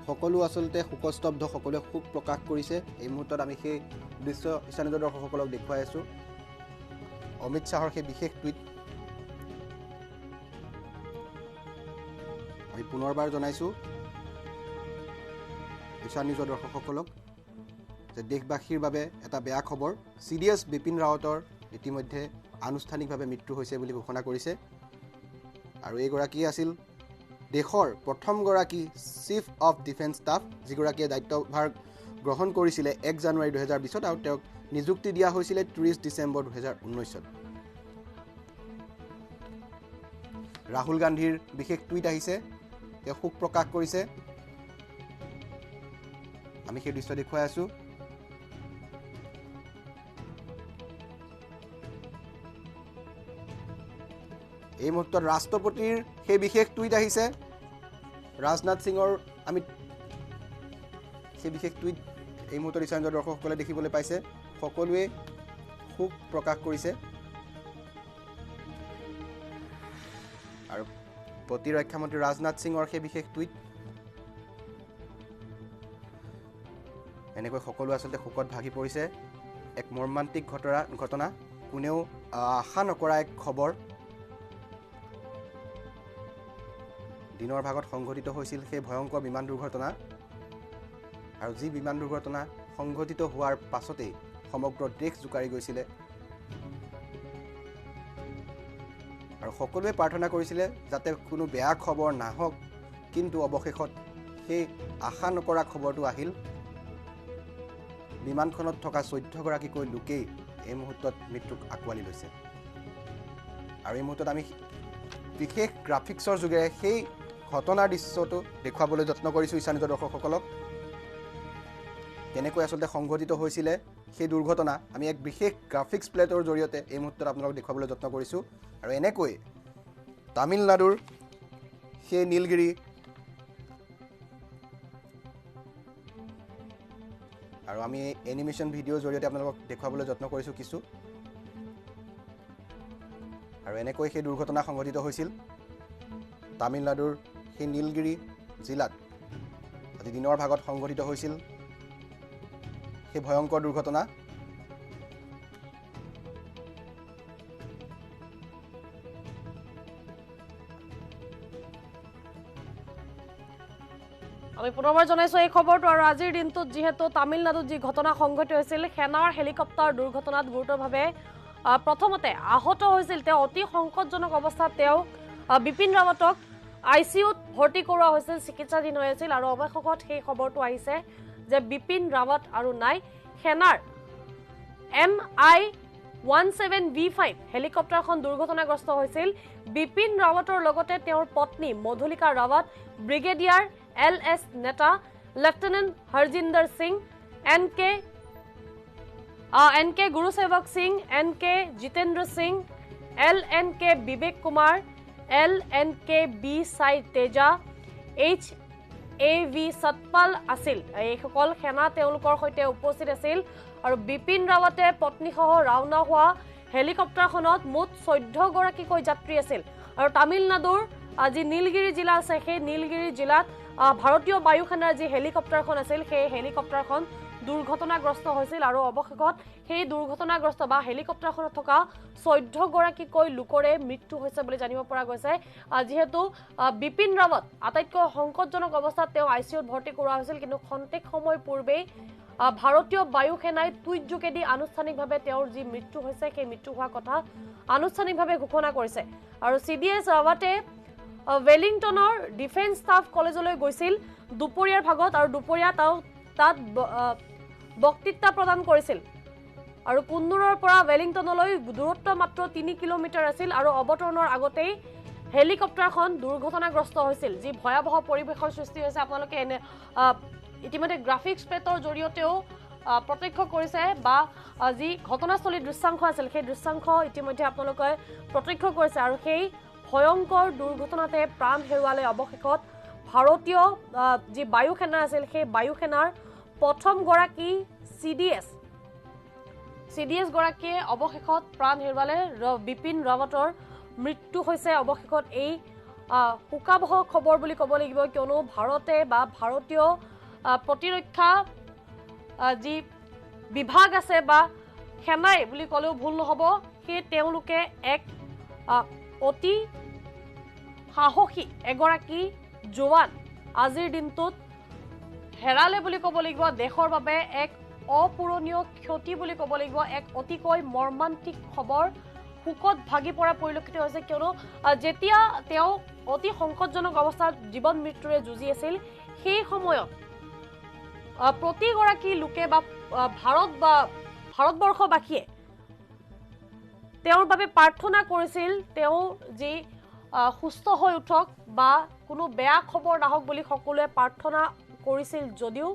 সকলো আচলতে শোকস্তব্ধ সকলোৱে শোক প্ৰকাশ কৰিছে এই মুহূৰ্তত আমি সেই দৃশ্য স্থানীয় দৰ্শকসকলক দেখুৱাই আছো অমিত শ্বাহৰ সেই বিশেষ টুইট আমি পুনৰবাৰ জনাইছো ঈশান নিউজৰ দৰ্শকসকলক যে দেশবাসীৰ বাবে এটা বেয়া খবৰ CDS বিপিন ৰাৱতৰ ইতিমধ্যে আনুষ্ঠানিকভাৱে মৃত্যু হৈছে বুলি ঘোষণা কৰিছে আৰু এইগৰাকী আছিল দেশৰ প্ৰথমগৰাকী চিফ অফ ডিফেন্স ষ্টাফ যিগৰাকীয়ে দায়িত্বভাৰ গ্ৰহণ কৰিছিলে 1 জানুৱাৰী 2020 আৰু তেওঁক নিযুক্তি দিয়া হৈছিলে 30 ডিচেম্বৰ 2019 ৰাহুল গান্ধীৰ বিশেষ টুইট আহিছে তেওঁ শোক প্ৰকাশ কৰিছে আমি সেই দৃশ্য দেখুৱাই আছো এই মুহূৰ্তত ৰাষ্ট্ৰপতিৰ সেই বিশেষ টুইট আহিছে ৰাজনাথ সিঙৰ আমি সেই বিশেষ টুইট এই মুহূৰ্তত স্থানীয় দৰ্শকসকলে দেখিবলৈ পাইছে সকলোৱে শোক প্ৰকাশ কৰিছে আৰু প্ৰতিৰক্ষা মন্ত্ৰী ৰাজনাথ সিঙৰ সেই বিশেষ টুইট এনেকৈ সকলো আচলতে শোকত ভাগি পৰিছে এক মৰ্মান্তিক ঘটনা কোনেও আশা নকৰা এক খবৰ দিনৰ ভাগত সংঘটিত হৈছিল সেই ভয়ংকৰ বিমান দুৰ্ঘটনা আৰু যি বিমান দুৰ্ঘটনা সংঘটিত হোৱাৰ পাছতেই সমগ্ৰ দেশ জোকাৰি গৈছিলে আৰু সকলোৱে প্ৰাৰ্থনা কৰিছিলে যাতে কোনো বেয়া খবৰ নাহক কিন্তু অৱশেষত সেই আশা নকৰা খবৰটো আহিল বিমানখনত থকা 14 গৰাকীকৈ লোকেই এই মুহূৰ্তত মৃত্যুক আকোৱালি লৈছে আৰু এই মুহূৰ্তত আমি বিশেষ গ্ৰাফিক্সৰ যোগেৰে সেই ঘটনাৰ দৃশ্যটো দেখুৱাবলৈ যত্ন কৰিছো স্থানীয় দৰ্শকসকলক কেনেকৈ আচলতে সংঘটিত হৈছিলে সেই দুৰ্ঘটনা আমি এক বিশেষ গ্ৰাফিক্স প্লেটৰ জৰিয়তে এই মুহূৰ্তত আপোনালোকক দেখুৱাবলৈ যত্ন কৰিছো আৰু এনেকৈ তামিলনাডুৰ সেই নীলগিৰি আৰু আমি এনিমেশ্যন ভিডিঅ'ৰ জৰিয়তে আপোনালোকক দেখুৱাবলৈ যত্ন কৰিছো কিছু আৰু এনেকৈ সেই দুৰ্ঘটনা সংঘটিত হৈছিল তামিলনাডুৰ সেই নীলগিৰি জিলাত আজি দিনৰ ভাগত সংঘটিত হৈছিল সেই ভয়ংকৰ দুৰ্ঘটনা আমি পুনৰবাৰ জনাইছো এই খবৰটো আৰু আজিৰ দিনটোত যিহেতু তামিলনাডুত যি ঘটনা সংঘটিত হৈছিল সেনাৰ হেলিকপ্টাৰ দুৰ্ঘটনাত গুৰুতৰভাৱে প্ৰথমতে আহত হৈছিল তেওঁ অতি সংকটজনক অৱস্থাত তেওঁ বিপিন ৰাৱতক ICUত ভৰ্তি কৰোৱা হৈছিল চিকিৎসাধীন হৈ আছিল আৰু অৱশেষত সেই খবৰটো আহিছে যে বিপিন ৰাৱত আৰু নাই সেনাৰ MI-17V5 হেলিকপ্টাৰখন দুৰ্ঘটনাগ্ৰস্ত হৈছিল বিপিন ৰাৱতৰ লগতে তেওঁৰ পত্নী মধুলিকা ৰাৱত ব্ৰিগেডিয়াৰ LS নেতা lieutenant Harjinder Singh NK Gurusewak Singh NK Jitendra Singh LNK Vivek Kumar LNK B Sai Teja HAV Satpal আছিল এই সকল সেনা তেওঁলোকৰ সৈতে উপস্থিত আছিল আৰু বিপিন ৰাৱতে পত্নীসহ ৰাওনা হোৱা হেলিকপ্টাৰখনত মুঠ 14 গৰাকীকৈ যাত্ৰী আছিল আৰু তামিলনাডুৰ আজি নীলগিৰি জিলা আছে সেই নীলগিৰি জিলাত ভাৰতীয় বায়ু সেনাৰ যি হেলিকপ্টাৰখন আছিল সেই হেলিকপ্টাৰখন দুৰ্ঘটনাগ্ৰস্ত হৈছিল আৰু অৱশেষত সেই দুৰ্ঘটনাগ্ৰস্ত বা হেলিকপ্টাৰখনত থকা 14 গৰাকীকৈ লোকৰে মৃত্যু হৈছে বুলি জানিব পৰা গৈছে যেহেতু বিপিন ৰাৱত আটাইতকৈ সংকটজনক অৱস্থাত তেওঁ ICUত ভৰ্তি কৰা হৈছিল কিন্তু খন্তেক সময় পূৰ্বেই ভাৰতীয় বায়ু সেনাই টুইট যোগেদি আনুষ্ঠানিকভাৱে তেওঁৰ যি মৃত্যু হৈছে সেই মৃত্যু হোৱা কথা আনুষ্ঠানিকভাৱে ঘোষণা কৰিছে আৰু CDS ৰাৱতে वेलिंगटনৰ ডিফেন্স ষ্টাফ কলেজলৈ গৈছিল দুপৰীয়াৰ ভাগত আৰু দুপৰীয়া তাত বক্তৃতা প্ৰদান কৰিছিল আৰু কুন্নুৰৰ পৰা ৱেলিংটনলৈ দূৰত্ব মাত্ৰ 3 কিলোমিটাৰ আছিল আৰু অৱতৰণৰ আগতেই হেলিকপ্টাৰখন দুৰ্ঘটনাগ্ৰস্ত হৈছিল যি ভয়াবহ পৰিৱেশৰ সৃষ্টি হৈছে আপোনালোকে ইতিমধ্যে গ্ৰাফিক্স প্লেটৰ জৰিয়তেও প্ৰত্যক্ষ কৰিছে বা যি ঘটনাস্থলীৰ দৃশ্যাংশ আছিল সেই দৃশ্যাংশ ইতিমধ্যে আপোনালোকে প্ৰত্যক্ষ কৰিছে আৰু সেই ভয়ংকৰ দুৰ্ঘটনাতে প্ৰাণ হেৰুৱালে অৱশেষত ভাৰতীয় যি বায়ু সেনা আছিল সেই বায়ু সেনাৰ প্ৰথম গৰাকী CDS গৰাকীয়ে অৱশেষত প্ৰাণ হেৰুৱালে বিপিন ৰাৱতৰ মৃত্যু হৈছে অৱশেষত এই হুকাবহ খবৰ বুলি ক'ব লাগিব কিয়নো ভাৰতে বা ভাৰতীয় প্ৰতিৰক্ষা যি বিভাগ আছে বা সেনাই বুলি ক'লেও ভুল নহ'ব সেই তেওঁলোকে এক অতি সাহসী এগৰাকী জোৱান আজিৰ দিনটোত হেৰালে বুলি ক'ব লাগিব দেশৰ বাবে এক অপূৰণীয় ক্ষতি বুলি ক'ব লাগিব এক অতিকৈ মৰ্মান্তিক খবৰ হুকত ভাগি পৰা পৰিলক্ষিত হৈছে কিয়নো যেতিয়া তেওঁ অতি সংকটজনক অৱস্থাত জীৱন মৃত্যুৰে যুঁজি আছিল সেই সময়ত প্ৰতিগৰাকী লোকে বা ভাৰতবৰ্ষবাসীয়ে তেওঁৰ বাবে প্ৰাৰ্থনা কৰিছিল তেওঁ যি সুস্থ হৈ উঠক বা কোনো বেয়া খবৰ নাহক বুলি সকলোৱে প্ৰাৰ্থনা কৰিছিল যদিও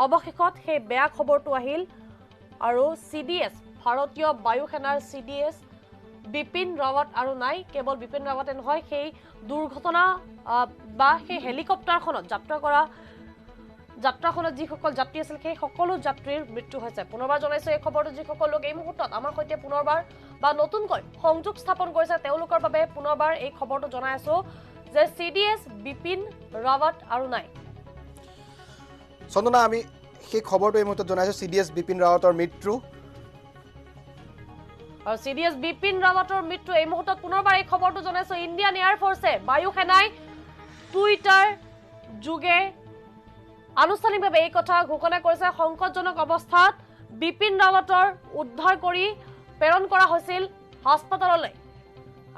অৱশেষত সেই বেয়া খবৰটো আহিল আৰু CDS ভাৰতীয় বায়ু সেনাৰ CDS বিপিন ৰাৱত আৰু নাই কেৱল বিপিন ৰাৱতে নহয় সেই দুৰ্ঘটনা বা সেই হেলিকপ্টাৰখনত যাত্ৰাখনত যিসকল যাত্ৰী আছিল সেই সকলো যাত্ৰীৰ মৃত্যু হৈছে পুনৰবাৰ জনাইছো এই খবৰটো যিসকল লোক এই মুহূৰ্তত আমাৰ সৈতে পুনৰবাৰ বা নতুনকৈ সংযোগ স্থাপন কৰিছে তেওঁলোকৰ বাবে পুনৰবাৰ এই খবৰটো জনাই আছো যে CDS বিপিন ৰাৱত আৰু নাই চন্দনা আমি সেই খবৰটো এই মুহূৰ্তত জনাইছো CDS বিপিন ৰাৱতৰ মৃত্যু আৰু CDS বিপিন ৰাৱতৰ মৃত্যু এই মুহূৰ্তত পুনৰবাৰ এই খবৰটো জনাইছো ইণ্ডিয়ান এয়াৰ ফৰ্চে বায়ু সেনাই টুইটাৰ যোগে আনুষ্ঠানিকভাৱে এই কথা ঘোষণা কৰিছে সংকটজনক অৱস্থাত বিপিন ৰাৱতৰ উদ্ধাৰ কৰি প্ৰেৰণ কৰা হৈছিল হাস্পতাললৈ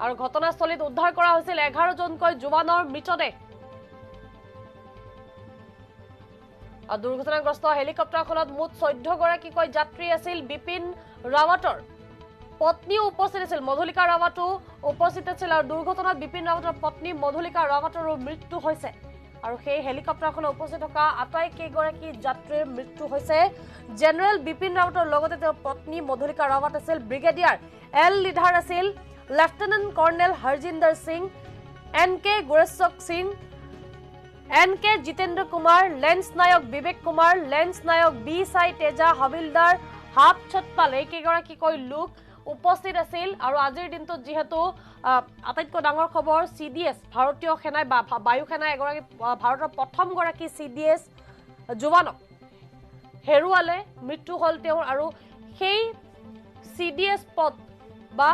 আৰু ঘটনাস্থলীত উদ্ধাৰ কৰা হৈছিল 11 জনকৈ জোৱানৰ মৃতদেহ দুৰ্ঘটনাগ্ৰস্ত হেলিকপ্টাৰখনত মুঠ 14 গৰাকীকৈ যাত্ৰী আছিল বিপিন ৰাৱতৰ পত্নীও উপস্থিত আছিল মধুলিকা ৰাৱতো উপস্থিত আছিল আৰু দুৰ্ঘটনাত বিপিন ৰাৱতৰ পত্নী মধুলিকা ৰাৱতৰো মৃত্যু হৈছে আৰু সেই হেলিকপ্টাৰখনত উপস্থিত থকা আটাইকেইগৰাকী যাত্ৰীৰ মৃত্যু হৈছে জেনেৰেল বিপিন ৰাৱতৰ লগতে তেওঁৰ পত্নী মধুলিকা ৰাৱত আছিল ব্ৰিগেডিয়াৰ এল লিডাৰ আছিল lieutenant colonel Harjinder Singh NK গুৰেশ্বক সিং NK জিতেন্দ্ৰ কুমাৰ লেন্স নায়ক বিবেক কুমাৰ লেন্স নায়ক বি সাই তেজা হাবিলদাৰ হাপ ছটপাল এইকেইগৰাকীকৈ লোক উপস্থিত আছিল আৰু আজিৰ দিনটোত যিহেতু আটাইতকৈ ডাঙৰ খবৰ CDS ভাৰতীয় সেনাই বা বায়ু সেনাই এগৰাকী ভাৰতৰ প্ৰথম গৰাকী CDS জোৱানক হেৰুৱালে মৃত্যু হ'ল তেওঁৰ আৰু সেই CDS পদ বা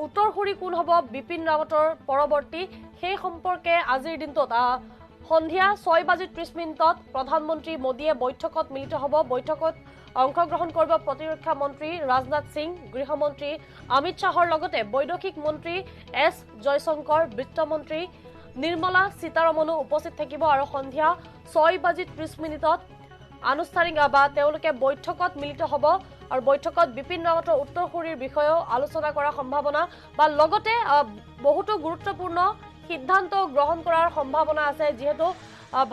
উত্তৰসূৰী কোন হ'ব বিপিন ৰাৱতৰ পৰৱৰ্তী সেই সম্পৰ্কে আজিৰ দিনটোত সন্ধিয়া 6:30 প্ৰধানমন্ত্ৰী মোদীয়ে বৈঠকত মিলিত হ'ব বৈঠকত অংশগ্ৰহণ কৰিব প্ৰতিৰক্ষা মন্ত্ৰী ৰাজনাথ সিং গৃহমন্ত্ৰী অমিত শাহৰ লগতে বৈদেশিক মন্ত্ৰী S জয়শংকৰ বিত্তমন্ত্ৰী নিৰ্মলা সীতাৰমণো উপস্থিত থাকিব আৰু সন্ধিয়া 6:30 আনুষ্ঠানিক বা তেওঁলোকে বৈঠকত মিলিত হ'ব আৰু বৈঠকত বিপিন ৰাৱতৰ উত্তৰসূৰীৰ বিষয়েও আলোচনা কৰাৰ সম্ভাৱনা বা লগতে বহুতো গুৰুত্বপূৰ্ণ সিদ্ধান্ত গ্ৰহণ কৰাৰ সম্ভাৱনা আছে যিহেতু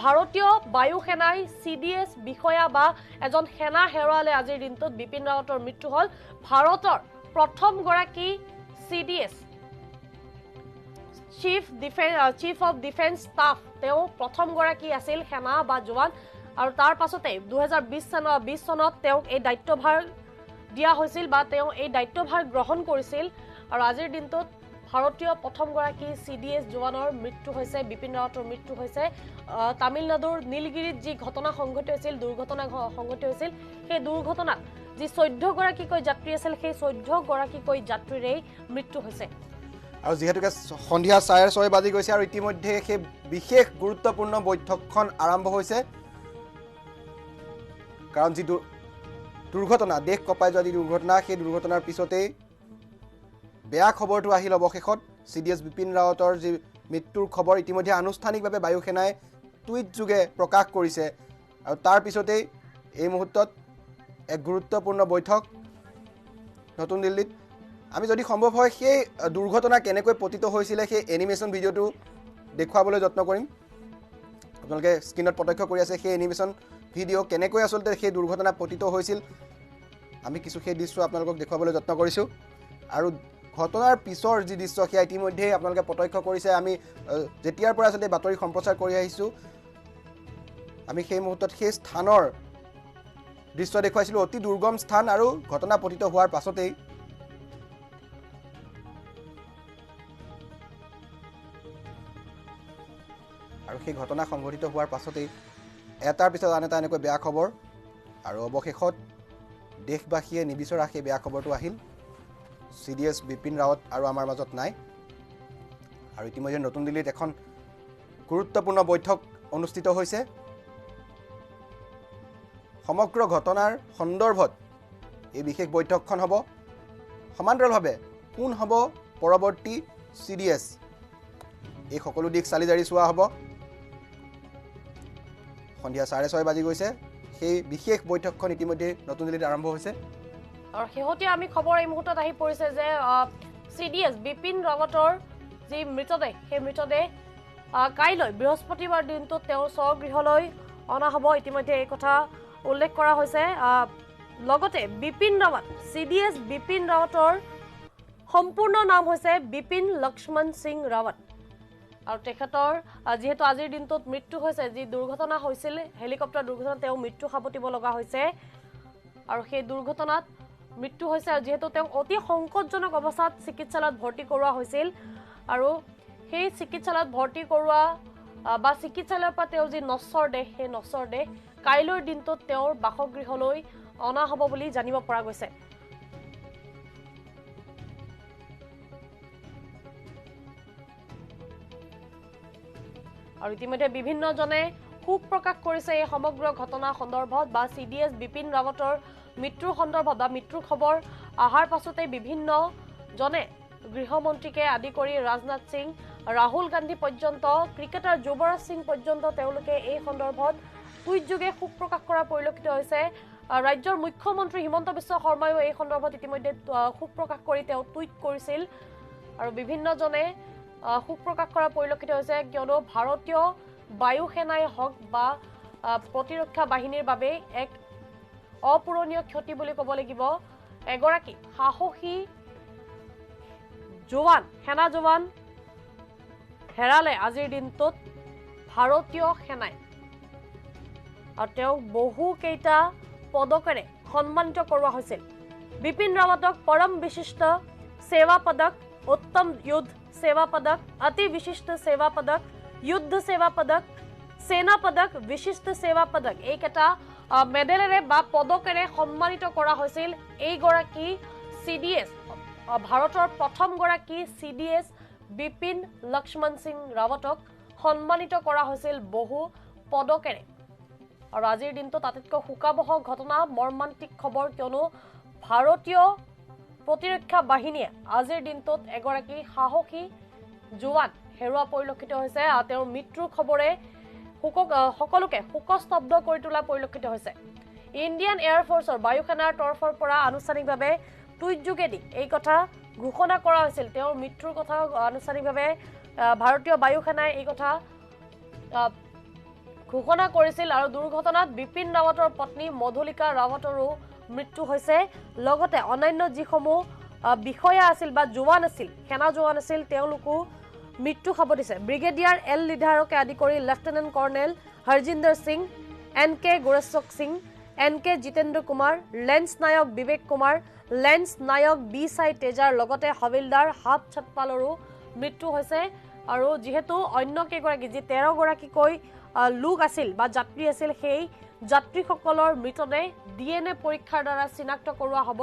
ভাৰতীয় বায়ু সেনাই CDS বিষয়া বা এজন সেনা হেৰুৱালে আজিৰ দিনটোত বিপিন ৰাৱতৰ মৃত্যু হ'ল ভাৰতৰ প্ৰথম গৰাকী CDS chief of defence staff তেওঁ প্ৰথম গৰাকী আছিল সেনা বা জোৱান আৰু তাৰ পাছতে 2020 চনত তেওঁক এই দায়িত্বভাৰ দিয়া হৈছিল বা তেওঁ এই দায়িত্বভাৰ গ্ৰহণ কৰিছিল আৰু আজিৰ দিনটোত ভাৰতীয় প্ৰথম গৰাকী CDS জোৱানৰ মৃত্যু হৈছে বিপিন ৰাৱতৰ মৃত্যু হৈছে তামিলনাডুৰ নীলগিৰিত যি ঘটনা সংঘটিত হৈছিল দুৰ্ঘটনা সংঘটিত হৈছিল সেই দুৰ্ঘটনাত যি 14 গৰাকীকৈ যাত্ৰী আছিল সেই 14 গৰাকীকৈ যাত্ৰীৰে মৃত্যু হৈছে আৰু যেহেতুকে সন্ধিয়া 6:30 বাজি গৈছে আৰু ইতিমধ্যে সেই বিশেষ গুৰুত্বপূৰ্ণ বৈঠকখন আৰম্ভ হৈছে কাৰণ যি দুৰ্ঘটনা দেশ কপাই যোৱা দুৰ্ঘটনা সেই দুৰ্ঘটনাৰ পিছতেই বেয়া খবৰটো আহিল অৱশেষত CDS বিপিন ৰাৱতৰ যি মৃত্যুৰ খবৰ ইতিমধ্যে আনুষ্ঠানিকভাৱে বায়ু সেনাই টুইট যোগে প্ৰকাশ কৰিছে আৰু তাৰ পিছতেই এই মুহূৰ্তত এক গুৰুত্বপূৰ্ণ বৈঠক নতুন দিল্লীত আমি যদি সম্ভৱ হয় সেই দুৰ্ঘটনা কেনেকৈ পতিত হৈছিলে সেই এনিমেশ্যন ভিডিঅ'টো দেখুৱাবলৈ যত্ন কৰিম আপোনালোকে স্ক্ৰীনত প্ৰত্যক্ষ কৰি আছে সেই এনিমেশ্যন ভিডিঅ' কেনেকৈ আচলতে সেই দুৰ্ঘটনা পতিত হৈছিল আমি কিছু সেই দৃশ্য আপোনালোকক দেখুৱাবলৈ যত্ন কৰিছোঁ আৰু ঘটনাৰ পিছৰ যি দৃশ্য সেয়া ইতিমধ্যে আপোনালোকে প্ৰত্যক্ষ কৰিছে আমি যেতিয়াৰ পৰা আচলতে বাতৰি সম্প্ৰচাৰ কৰি আহিছোঁ আমি সেই মুহূৰ্তত সেই স্থানৰ দৃশ্য দেখুৱাইছিলোঁ অতি দুৰ্গম স্থান আৰু ঘটনা পতিত হোৱাৰ পাছতেই আৰু সেই ঘটনা সংঘটিত হোৱাৰ পাছতেই এটাৰ পিছত আন এটা এনেকৈ বেয়া খবৰ আৰু অৱশেষত দেশবাসীয়ে নিবিচৰা সেই বেয়া খবৰটো আহিল CDS বিপিন ৰাৱত আৰু আমাৰ মাজত নাই আৰু ইতিমধ্যে নতুন দিল্লীত এখন গুৰুত্বপূৰ্ণ বৈঠক অনুষ্ঠিত হৈছে সমগ্ৰ ঘটনাৰ সন্দৰ্ভত এই বিশেষ বৈঠকখন হ'ব সমান্তৰালভাৱে কোন হ'ব পৰৱৰ্তী CDS এই সকলো দিশ চালি জাৰি চোৱা হ'ব সন্ধিয়া 6:30 বাজি গৈছে সেই বিশেষ বৈঠকখন ইতিমধ্যে নতুন দিল্লীত আৰম্ভ হৈছে আৰু শেহতীয়া আমি খবৰ এই মুহূৰ্তত আহি পৰিছে যে CDS বিপিন ৰাৱতৰ যি মৃতদেহ সেই মৃতদেহ কাইলৈ বৃহস্পতিবাৰ দিনটোত তেওঁৰ স্বগৃহলৈ অনা হ'ব ইতিমধ্যে এই কথা উল্লেখ কৰা হৈছে লগতে বিপিন ৰাৱত CDS বিপিন ৰাৱতৰ সম্পূৰ্ণ নাম হৈছে বিপিন লক্ষ্মণ সিং ৰাৱত আৰু তেখেতৰ যেহেতু আজিৰ দিনটোত মৃত্যু হৈছে যি দুৰ্ঘটনা হৈছিল হেলিকপ্টাৰ দুৰ্ঘটনা তেওঁ মৃত্যু সাবটিব লগা হৈছে আৰু সেই দুৰ্ঘটনাত মৃত্যু হৈছে আৰু যেহেতু তেওঁ অতি সংকটজনক অৱস্থাত চিকিৎসালয়ত ভৰ্তি কৰোৱা হৈছিল আৰু সেই চিকিৎসালয়ত ভৰ্তি কৰোৱা বা চিকিৎসালয়ৰ পৰা তেওঁ যি নশ্বৰ দেহ সেই নশ্বৰ দেহ কাইলৈৰ দিনটোত তেওঁৰ বাসগৃহলৈ অনা হ'ব বুলি জানিব পৰা গৈছে আৰু ইতিমধ্যে বিভিন্নজনে শোক প্ৰকাশ কৰিছে এই সমগ্ৰ ঘটনা সন্দৰ্ভত বা CDS বিপিন ৰাৱতৰ মৃত্যুৰ সন্দৰ্ভত বা মৃত্যুৰ খবৰ অহাৰ পাছতে বিভিন্ন জনে গৃহমন্ত্ৰীকে আদি কৰি ৰাজনাথ সিং ৰাহুল গান্ধী পৰ্যন্ত ক্ৰিকেটাৰ যুৱৰাজ সিং পৰ্যন্ত তেওঁলোকে এই সন্দৰ্ভত টুইটযোগে শোক প্ৰকাশ কৰা পৰিলক্ষিত হৈছে ৰাজ্যৰ মুখ্যমন্ত্ৰী হিমন্ত বিশ্ব শৰ্মায়ো এই সন্দৰ্ভত ইতিমধ্যে শোক প্ৰকাশ কৰি তেওঁ টুইট কৰিছিল আৰু বিভিন্নজনে শোক প্ৰকাশ কৰা পৰিলক্ষিত হৈছে কিয়নো ভাৰতীয় বায়ু সেনাই হওক বা প্ৰতিৰক্ষা বাহিনীৰ বাবে এক অপূৰণীয় ক্ষতি বুলি ক'ব লাগিব এগৰাকী সাহসী জোৱান সেনা জোৱান হেৰালে আজিৰ দিনটোত ভাৰতীয় সেনাই আৰু তেওঁক বহু কেইটা পদকেৰে সন্মানিত কৰোৱা হৈছিল বিপিন ৰাৱতক পৰম বিশিষ্ট সেৱা পদক उत्तम युद्ध सेवा पदक अति विशिष्ट सेवा पदक युद्ध सेवा पदक सेना पदक विशिष्ट सेवा पदक एक এটা মেডেলেৰে বা পদকেৰে সন্মানিত কৰা হৈছিল এই গৰাকী CDS ভাৰতৰ প্ৰথম গৰাকী CDS বিপিন লক্ষ্মণ সিং ৰাৱতক সন্মানিত কৰা হৈছিল বহু পদকেৰে আৰু আজিৰ দিনটো তাতকৈ হুকাবহ ঘটনা মৰ্মান্তিক খবৰ কিয়নো ভাৰতীয় প্ৰতিৰক্ষা বাহিনীয়ে আজিৰ দিনটোত এগৰাকী সাহসী জোৱান হেৰুৱা পৰিলক্ষিত হৈছে আৰু তেওঁৰ মৃত্যুৰ খবৰে সকলোকে শোকস্তব্ধ কৰি তোলা পৰিলক্ষিত হৈছে ইণ্ডিয়ান এয়াৰ ফৰ্চৰ বায়ু সেনাৰ তৰফৰ পৰা আনুষ্ঠানিকভাৱে টুইট যোগেদি এই কথা ঘোষণা কৰা হৈছিল তেওঁৰ মৃত্যুৰ কথা আনুষ্ঠানিকভাৱে ভাৰতীয় বায়ু সেনাই এই কথা ঘোষণা কৰিছিল আৰু দুৰ্ঘটনাত বিপিন ৰাৱতৰ পত্নী মধুলিকা ৰাৱতৰো মৃত্যু হৈছে লগতে অন্যান্য যিসমূহ বিষয়া আছিল বা জোৱান আছিল সেনা জোৱান আছিল তেওঁলোকো মৃত্যু সাবটিছে ব্ৰিগেডিয়াৰ এল লিডাৰকে আদি কৰি lieutenant colonel Harjinder Singh NK গোৰেশ্বক সিং NK জিতেন্দ্ৰ কুমাৰ লেন্স নায়ক বিবেক কুমাৰ লেন্স নায়ক বিসাই তেজাৰ লগতে হবিলদাৰ হাত ছটপালৰো মৃত্যু হৈছে আৰু যেহেতু অন্য কেইগৰাকী যি 13 গৰাকীকৈ লোক আছিল বা যাত্ৰী আছিল সেই যাত্ৰীসকলৰ মৃতদেহ DNA পৰীক্ষাৰ দ্বাৰা চিনাক্ত কৰোৱা হ'ব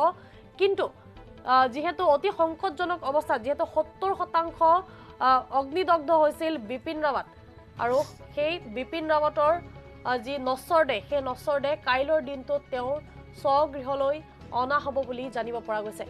কিন্তু যেহেতু অতি সংকটজনক অৱস্থা যেহেতু 70% অগ্নিদগ্ধ হৈছিল বিপিন ৰাৱত আৰু সেই বিপিন ৰাৱতৰ যি নশ্বৰ দেহ সেই নশ্বৰ দেহ কাইলৈৰ দিনটোত তেওঁৰ স্বগৃহলৈ অনা হ'ব বুলি জানিব পৰা গৈছে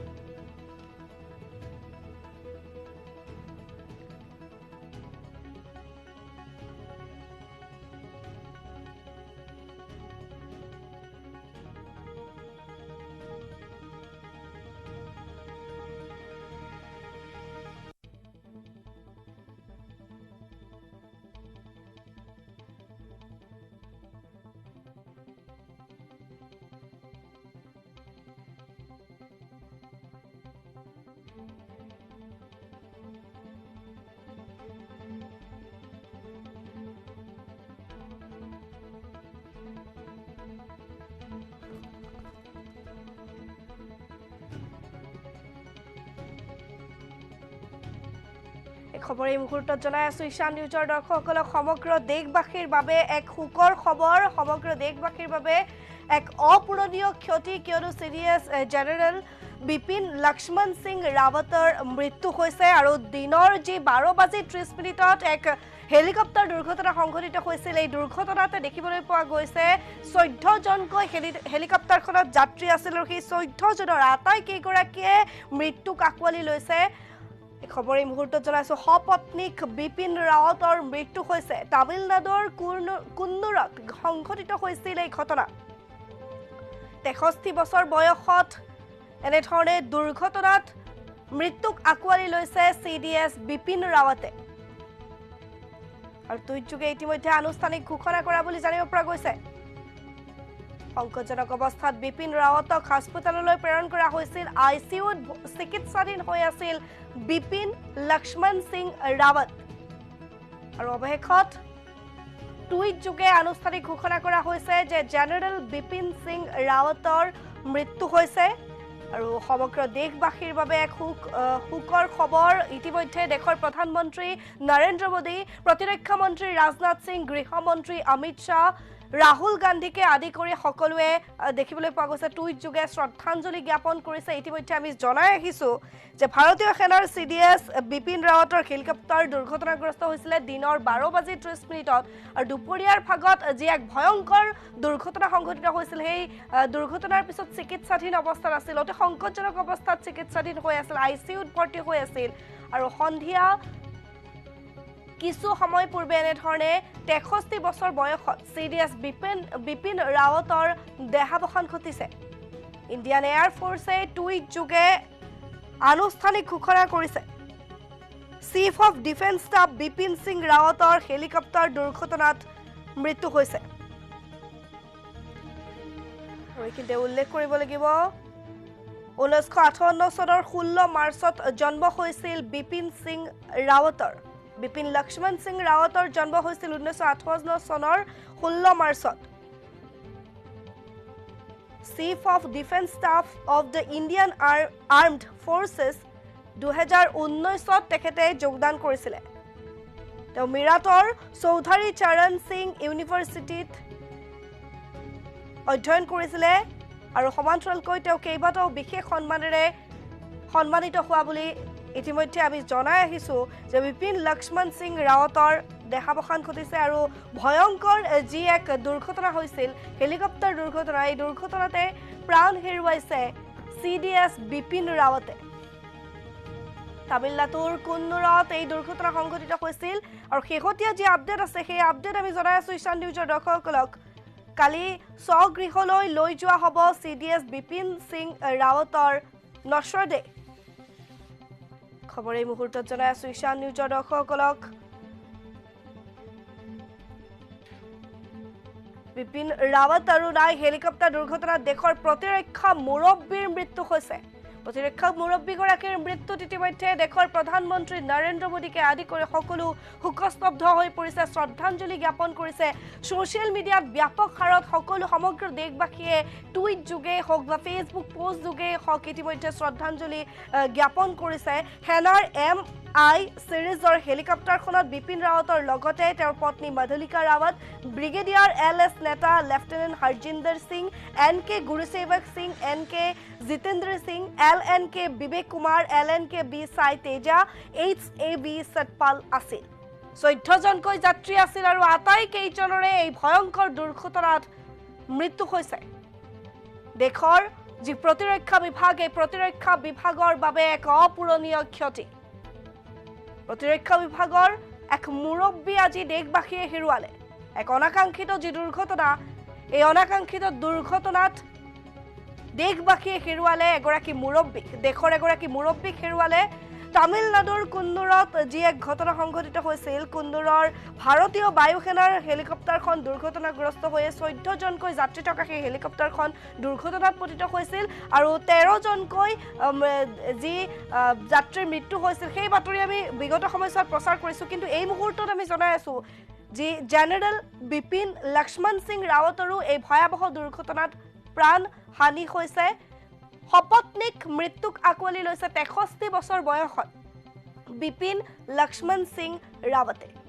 এই খবৰ এই মুহূৰ্তত জনাই আছো ঈশান নিউজৰ দৰ্শকসকলক সমগ্ৰ দেশবাসীৰ বাবে এক সুখৰ খবৰ সমগ্ৰ দেশবাসীৰ বাবে এক অপূৰণীয় ক্ষতি কিয়নো সিডিএছ জেনেৰেল বিপিন লক্ষ্মণ সিং ৰাৱতৰ মৃত্যু হৈছে আৰু দিনৰ যি 12:30 এক হেলিকপ্টাৰ দুৰ্ঘটনা সংঘটিত হৈছিল এই দুৰ্ঘটনাতে দেখিবলৈ পোৱা গৈছে 14 জনকৈ হেলিকপ্টাৰখনত যাত্ৰী আছিল আৰু সেই 14 জনৰ আটাইকেইগৰাকীয়ে মৃত্যুক আঁকোৱালি লৈছে এই খবৰ এই মুহূৰ্তত জনাইছো সপত্নীক বিপিন ৰাৱতৰ মৃত্যু হৈছে তামিলনাডুৰ কুন্নুৰত সংঘটিত হৈছিল এই ঘটনা 63 বছৰ বয়সত এনেধৰণে দুৰ্ঘটনাত মৃত্যুক আঁকোৱালি লৈছে সিডিএছ বিপিন ৰাৱতে আৰু টুইটযোগে ইতিমধ্যে আনুষ্ঠানিক ঘোষণা কৰা বুলি জানিব পৰা গৈছে সংকটজনক অৱস্থাত বিপিন ৰাৱতক হাস্পতাললৈ প্ৰেৰণ কৰা হৈছিল আইসিইউত চিকিৎসাধীন হৈ আছিল বিপিন লক্ষ্মণ সিং ৰাৱত আৰু অৱশেষত টুইটযোগে আনুষ্ঠানিক ঘোষণা কৰা হৈছে যে জেনেৰেল বিপিন সিং ৰাৱতৰ মৃত্যু হৈছে আৰু সমগ্ৰ দেশবাসীৰ বাবে এক সুখৰ খবৰ ইতিমধ্যে দেশৰ প্ৰধানমন্ত্ৰী নৰেন্দ্ৰ মোদী প্ৰতিৰক্ষা মন্ত্ৰী ৰাজনাথ সিং গৃহমন্ত্ৰী অমিত শাহ ৰাহুল গান্ধীকে আদি কৰি সকলোৱে দেখিবলৈ পোৱা গৈছে টুইটযোগে শ্ৰদ্ধাঞ্জলি জ্ঞাপন কৰিছে ইতিমধ্যে আমি জনাই আহিছো যে ভাৰতীয় সেনাৰ সিডিএছ বিপিন ৰাৱতৰ হেলিকপ্টাৰ দুৰ্ঘটনাগ্ৰস্ত হৈছিল দিনৰ 12:30 আৰু দুপৰীয়াৰ ভাগত যি এক ভয়ংকৰ দুৰ্ঘটনা সংঘটিত হৈছিল সেই দুৰ্ঘটনাৰ পিছত চিকিৎসাধীন অৱস্থাত আছিল অতি সংকটজনক অৱস্থাত চিকিৎসাধীন হৈ আছিল আইসিইউত ভৰ্তি হৈ আছিল আৰু সন্ধিয়া কিছু সময় পূৰ্বে এনেধৰণে 63 বছৰ বয়সত সিডিএছ বিপিন ৰাৱতৰ দেহাৱসান ঘটিছে ইণ্ডিয়ান এয়াৰ ফোৰ্ছে টুইট যোগে আনুষ্ঠানিক ঘোষণা কৰিছে chief of defence staff Bipin Singh ৰাৱতৰ হেলিকপ্টাৰ দুৰ্ঘটনাত মৃত্যু হৈছে আৰু কিন্তু উল্লেখ কৰিব লাগিব 1958 চনৰ 16 মাৰ্চত জন্ম হৈছিল বিপিন সিং ৰাৱতৰ বিপিন লক্ষ্মণ সিং ৰাৱতৰ জন্ম হৈছিল 1958 চনৰ 16 মাৰ্চত chief of defence staff of the Indian armed forces 2019ত তেখেতে যোগদান কৰিছিলে তেওঁ মিৰাটৰ চৌধাৰী চৰণ সিং ইউনিভাৰ্চিটিত অধ্যয়ন কৰিছিলে আৰু সমান্তৰালকৈ তেওঁ কেইবাটাও বিশেষ সন্মানেৰে সন্মানিত হোৱা বুলি ইতিমধ্যে আমি জনাই আহিছো যে বিপিন লক্ষ্মণ সিং ৰাৱতৰ দেহাৱসান ঘটিছে আৰু ভয়ংকৰ যি এক দুৰ্ঘটনা হৈছিল হেলিকপ্টাৰ দুৰ্ঘটনা এই দুৰ্ঘটনাতে প্ৰাণ হেৰুৱাইছে সিডিএছ বিপিন ৰাৱতে তামিলনাডুৰ কুন্নুৰত এই দুৰ্ঘটনা সংঘটিত হৈছিল আৰু শেহতীয়া যি আপডেট আছে সেই আপডেট আমি জনাই আছো ঈশান নিউজৰ দৰ্শকসকলক কালি স্বগৃহলৈ লৈ যোৱা হ'ব সিডিএছ বিপিন সিং ৰাৱতৰ নশ্বৰ দেহ খবৰ এই মুহূৰ্তত জনাই আছো ঈশান নিউজৰ দৰ্শকসকলক বিপিন ৰাৱত আৰু নাই হেলিকপ্টাৰ দুৰ্ঘটনাত দেশৰ প্ৰতিৰক্ষা মুৰব্বীৰ মৃত্যু হৈছে প্ৰতিৰক্ষা মুৰব্বীগৰাকীৰ মৃত্যুত ইতিমধ্যে দেশৰ প্ৰধানমন্ত্ৰী নৰেন্দ্ৰ মোদীকে আদি কৰি সকলো শোকস্তব্ধ হৈ পৰিছে শ্ৰদ্ধাঞ্জলি জ্ঞাপন কৰিছে ছ'চিয়েল মিডিয়াত ব্যাপক হাৰত সকলো সমগ্ৰ দেশবাসীয়ে টুইট যোগে হওক বা ফেচবুক পোষ্ট যোগে হওক ইতিমধ্যে শ্ৰদ্ধাঞ্জলি জ্ঞাপন কৰিছে সেনাৰ MI সিৰিজৰ হেলিকপ্টাৰখনত বিপিন ৰাৱতৰ লগতে তেওঁৰ পত্নী মধুলিকা ৰাৱত ব্ৰিগেডিয়াৰ LS নেতা lieutenant Harjinder Singh NK Gurusewak Singh NK Jitendra Singh LNK Vivek Kumar LNK B Sai Teja HAB Satpal আছিল 14 জনকৈ যাত্ৰী আছিল আৰু আটাইকেইজনৰে এই ভয়ংকৰ দুৰ্ঘটনাত মৃত্যু হৈছে দেশৰ যি প্ৰতিৰক্ষা বিভাগ এই প্ৰতিৰক্ষা বিভাগৰ বাবে এক অপূৰণীয় ক্ষতি প্ৰতিৰক্ষা বিভাগৰ এক মুৰব্বী আজি দেশবাসীয়ে হেৰুৱালে এক অনাকাংক্ষিত যি দুৰ্ঘটনা এই অনাকাংক্ষিত দুৰ্ঘটনাত দেশবাসীয়ে হেৰুৱালে এগৰাকী মুৰব্বী দেশৰ এগৰাকী মুৰব্বীক হেৰুৱালে তামিলনাডুৰ কুন্নুৰত যি এক ঘটনা সংঘটিত হৈছিল কুন্নুৰৰ ভাৰতীয় বায়ুসেনাৰ হেলিকপ্টাৰখন দুৰ্ঘটনাগ্ৰস্ত হৈ 14 জনকৈ যাত্ৰী থকা সেই হেলিকপ্টাৰখন দুৰ্ঘটনাত পতিত হৈছিল আৰু 13 জনকৈ যি যাত্ৰীৰ মৃত্যু হৈছিল সেই বাতৰি আমি বিগত সময়ছোৱাত প্ৰচাৰ কৰিছো কিন্তু এই মুহূৰ্তত আমি জনাই আছো যি জেনেৰেল বিপিন লক্ষ্মণ সিং ৰাৱতৰো এই ভয়াবহ দুৰ্ঘটনাত প্ৰাণ হানি হৈছে সপত্নীক মৃত্যুক আঁকোৱালি লৈছে 63 বছৰ বয়সত বিপিন লক্ষ্মণ সিং ৰাৱতে।